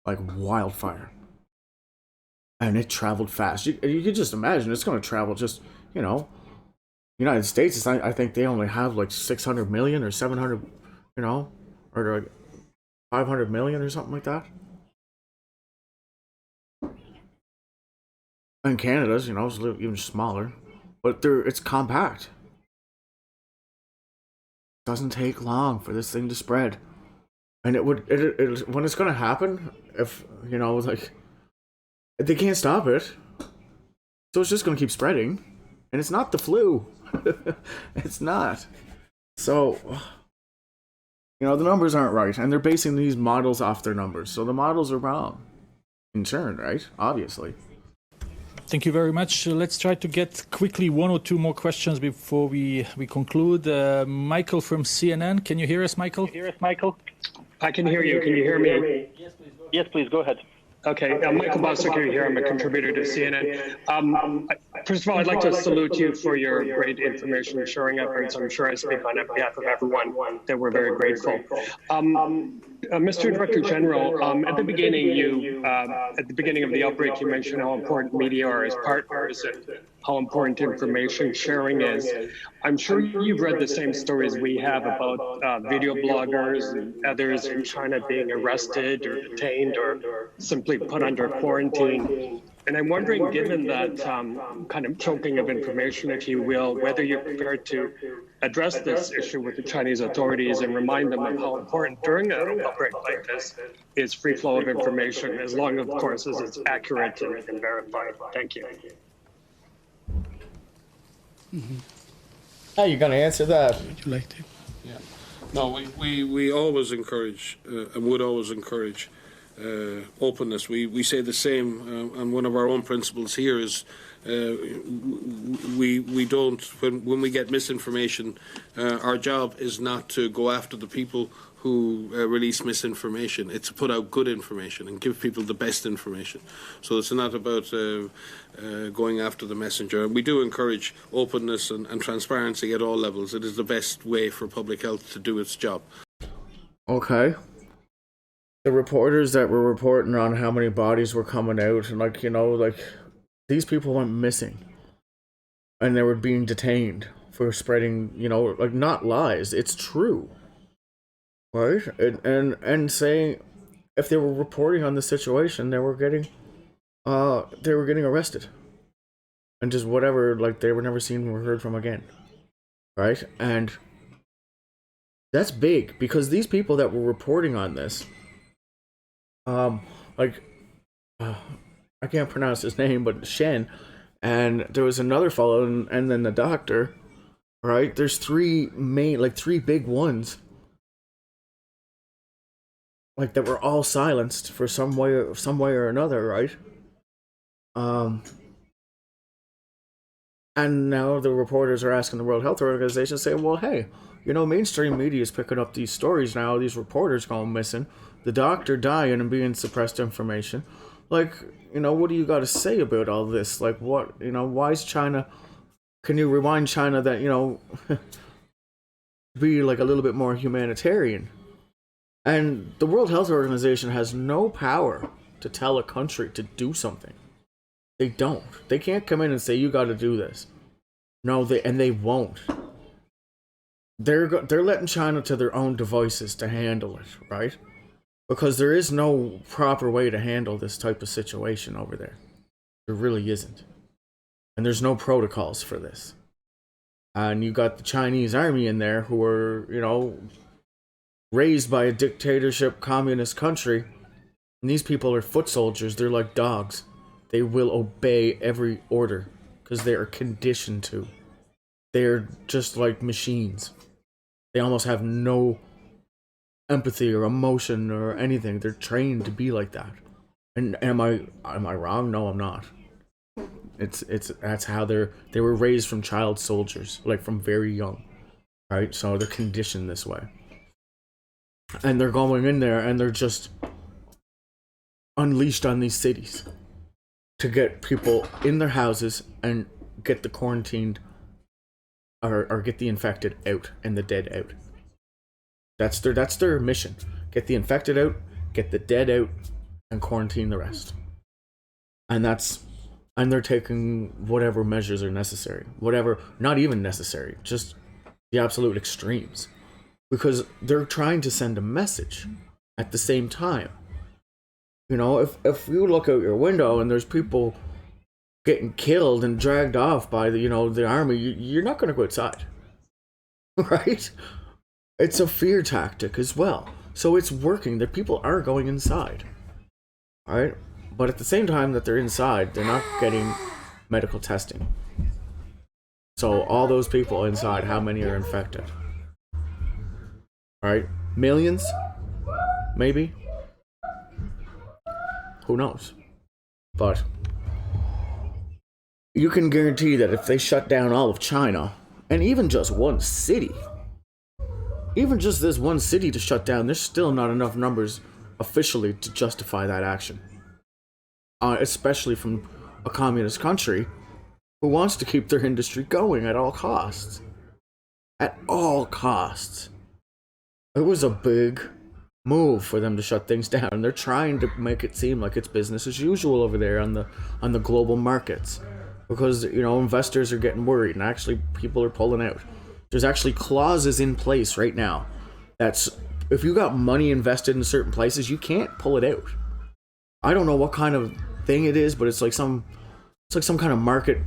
Like wildfire. And it traveled fast. You could just imagine it's going to travel just, United States, I think they only have like 600 million or 700, or like 500 million or something like that. And Canada's, is even smaller, but it's compact. It doesn't take long for this thing to spread, and it when it's gonna happen, if like they can't stop it, so it's just gonna keep spreading, and it's not the flu. It's not. So, the numbers aren't right, and they're basing these models off their numbers. So the models are wrong. In turn, right? Obviously. Thank you very much. Let's try to get quickly 1 or 2 more questions before we conclude. Michael from CNN. Can you hear us, Michael? I can hear you. Can you hear me? Yes, please, go ahead. Okay, Michael Boswick here. I'm a contributor to CNN. First of all, I'd like to salute you for your great information sharing efforts. I'm sure I speak on behalf of everyone that we're very grateful. Mr. Director General, at the beginning of the outbreak, you mentioned how important media are as partners and how important information sharing is. I'm sure you've read the same stories we have about video bloggers and others in China being arrested or detained or simply put under quarantine. And I'm wondering, given that kind of choking of information, if you will, whether you're prepared to address this issue with the Chinese authorities and remind them of how important during an outbreak like this is free flow of information, as long, of course, as it's accurate and verified. Thank you. How are you going to answer that? Would you like to? Yeah. No, we always encourage and would always encourage openness. We say the same, and one of our own principles here is we don't, when we get misinformation, our job is not to go after the people who release misinformation. It's to put out good information and give people the best information. So it's not about going after the messenger. And we do encourage openness and transparency at all levels. It is the best way for public health to do its job. Okay. The reporters that were reporting on how many bodies were coming out, and like these people went missing, and they were being detained for spreading, not lies. It's true, right? And saying if they were reporting on the situation, they were getting arrested, and just whatever, like they were never seen or heard from again, right? And that's big because these people that were reporting on this. I can't pronounce his name, but Shen, and there was another fellow, and then the doctor, right? There's 3 big ones, like that were all silenced for some way or another, right? And now the reporters are asking the World Health Organization, saying, well, hey, mainstream media is picking up these stories now, these reporters going missing, the doctor dying and being suppressed information. Like, what do you got to say about all this? Like, what, why is China, can you remind China that, be like a little bit more humanitarian? And the World Health Organization has no power to tell a country to do something. They don't. They can't come in and say, you got to do this. No, they won't. They're letting China to their own devices to handle it, right? Because there is no proper way to handle this type of situation over there. There really isn't. And there's no protocols for this. And you got the Chinese army in there who are, raised by a dictatorship communist country. And these people are foot soldiers. They're like dogs. They will obey every order because they are conditioned to. They're just like machines. They almost have no empathy or emotion or anything. They're trained to be like that. And am I wrong? No, I'm not. That's how they were raised from child soldiers, like from very young, right? So they're conditioned this way. And they're going in there and they're just unleashed on these cities to get people in their houses and get the quarantined or get the infected out and the dead out. That's their mission. Get the infected out, get the dead out, and quarantine the rest. And they're taking whatever measures are necessary. Whatever, not even necessary, just the absolute extremes. Because they're trying to send a message at the same time. If you look out your window and there's people getting killed and dragged off by the army, you're not going to go outside. Right? It's a fear tactic as well. So it's working. The people are going inside. Alright? But at the same time that they're inside, they're not getting medical testing. So all those people inside, how many are infected? Alright? Millions? Maybe? Who knows? But you can guarantee that if they shut down all of China, and even just one city, even just this one city to shut down, there's still not enough numbers officially to justify that action. Especially from a communist country who wants to keep their industry going at all costs. At all costs. It was a big move for them to shut things down. They're trying to make it seem like it's business as usual over there on the global markets. Because, investors are getting worried and actually people are pulling out. There's actually clauses in place right now that's, if you got money invested in certain places, you can't pull it out. I don't know what kind of thing it is, but it's like some kind of market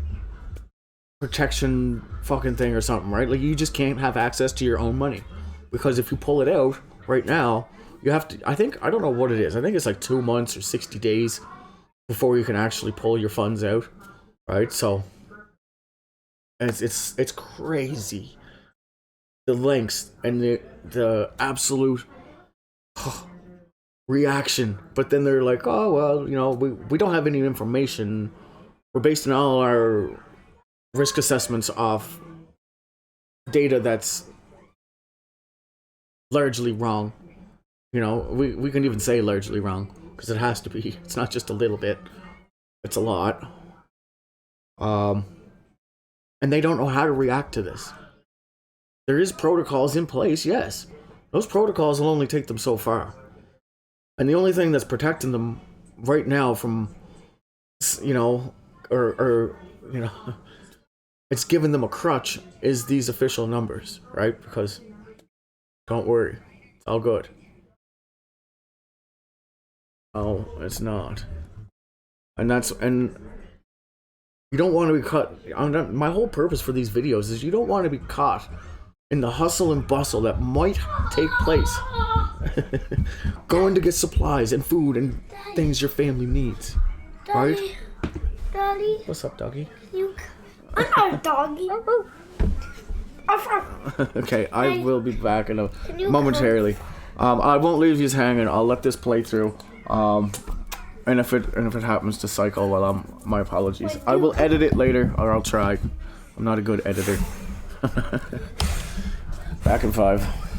protection fucking thing or something, right? Like you just can't have access to your own money. Because if you pull it out right now, you have to, I don't know what it is. I think it's like 2 months or 60 days before you can actually pull your funds out. Right? So it's crazy. The lengths and the absolute reaction. But then they're like, oh well, we don't have any information. We're basing all our risk assessments off data that's largely wrong. We can even say largely wrong because it has to be. It's not just a little bit. It's a lot. And they don't know how to react to this. There is protocols in place, yes. Those protocols will only take them so far. And the only thing that's protecting them right now from, it's giving them a crutch is these official numbers, right? Because, don't worry, it's all good. Oh, it's not. And you don't want to be caught. My whole purpose for these videos is you don't want to be caught in the hustle and bustle that might take place. Going to get supplies and food and things your family needs. Right? Daddy. What's up, doggy? I'm not a doggy. Okay, I will be back in momentarily. I won't leave you hanging. I'll let this play through. And if it happens to cycle, well, my apologies. I will edit it later, or I'll try. I'm not a good editor. Back in 5.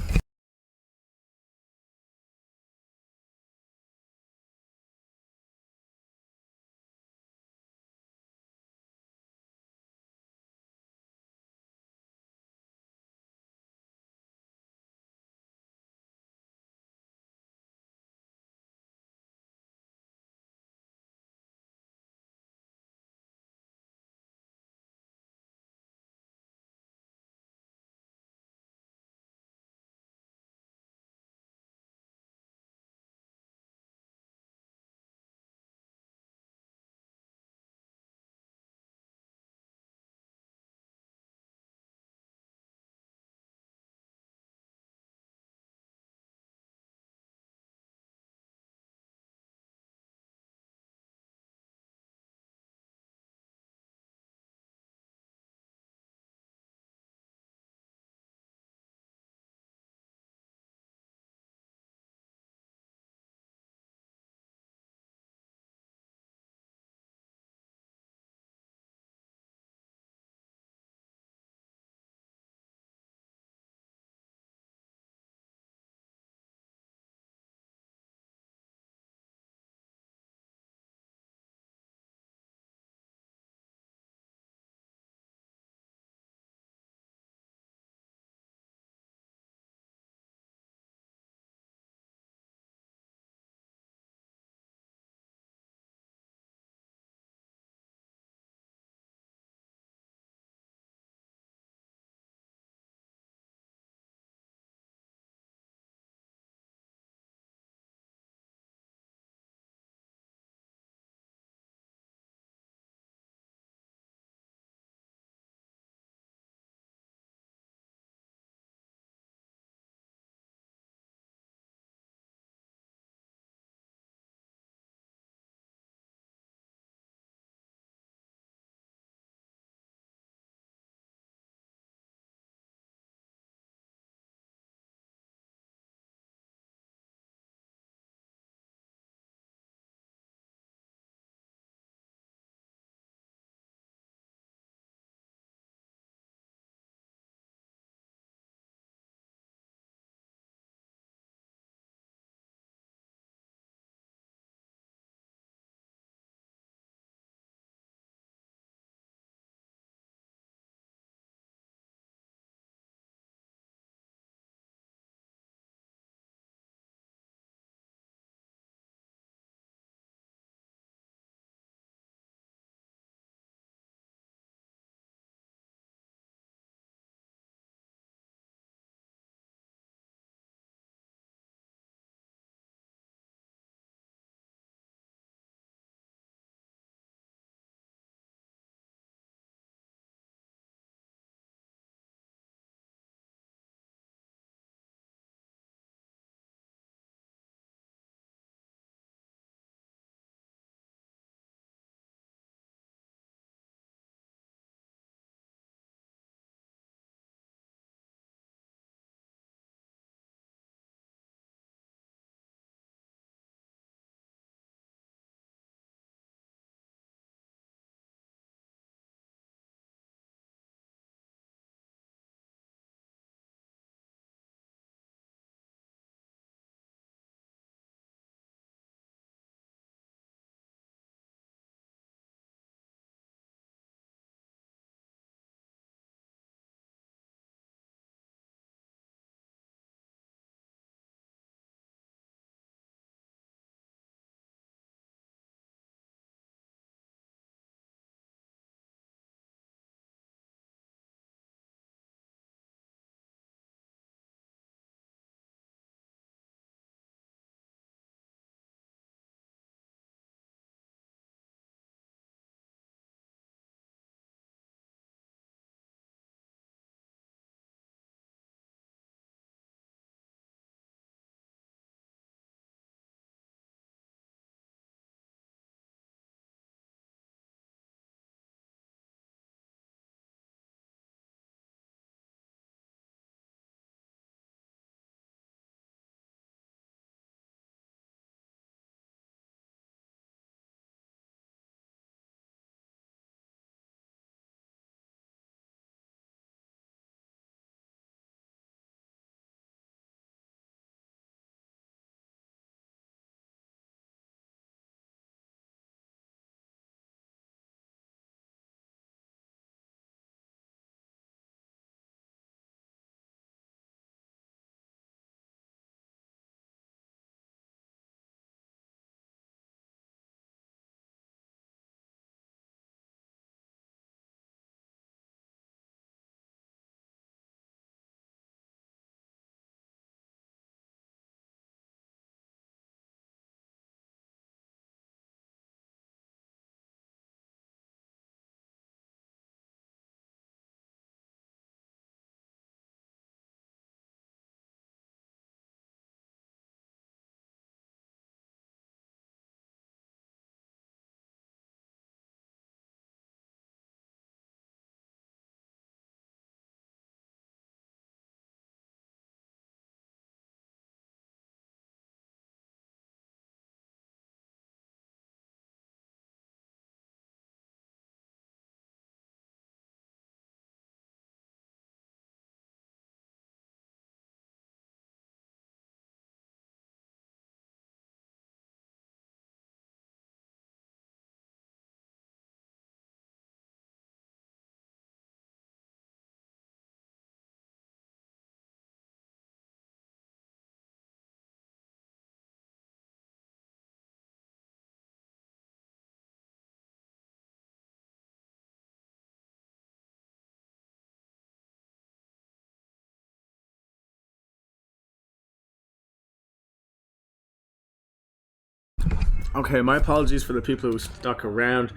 Okay, my apologies for the people who stuck around.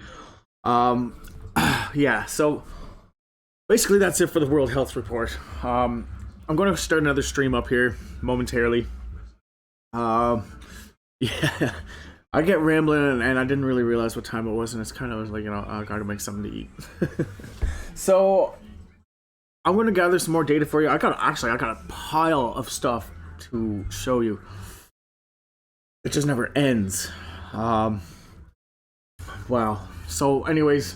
Yeah, so basically that's it for the World Health Report. I'm going to start another stream up here momentarily. Yeah, I get rambling and I didn't really realize what time it was, and it's kind of like, I gotta make something to eat. So I'm going to gather some more data for you. I got a pile of stuff to show you. It just never ends. Wow. So anyways,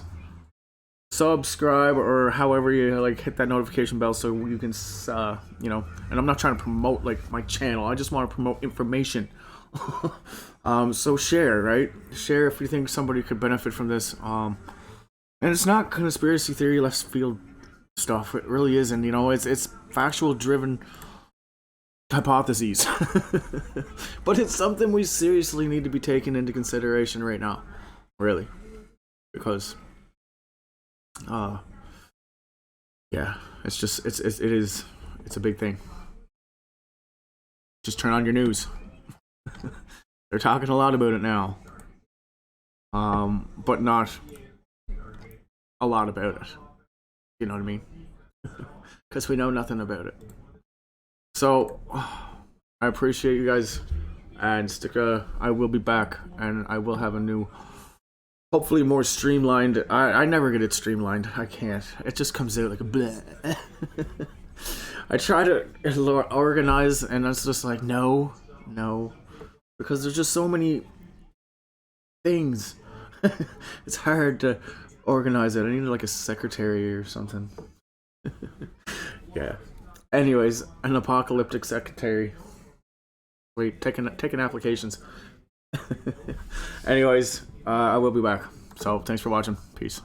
subscribe or however you hit that notification bell so you can and I'm not trying to promote my channel. I just want to promote information. So share, right? Share if you think somebody could benefit from this. And it's not conspiracy theory left field stuff. It really isn't. It's factual driven hypotheses. But it's something we seriously need to be taken into consideration right now. Really. Because yeah, it's a big thing. Just turn on your news. They're talking a lot about it now. But not a lot about it. You know what I mean? Because we know nothing about it. So I appreciate you guys, and I will be back, and I will have a new, hopefully more streamlined. I never get it streamlined. I can't. It just comes out like a bleh. I try to organize, and it's just like no, because there's just so many things. It's hard to organize it. I need a secretary or something. Yeah. Anyways, an apocalyptic secretary. Wait, taking applications. Anyways, I will be back. So thanks for watching. Peace.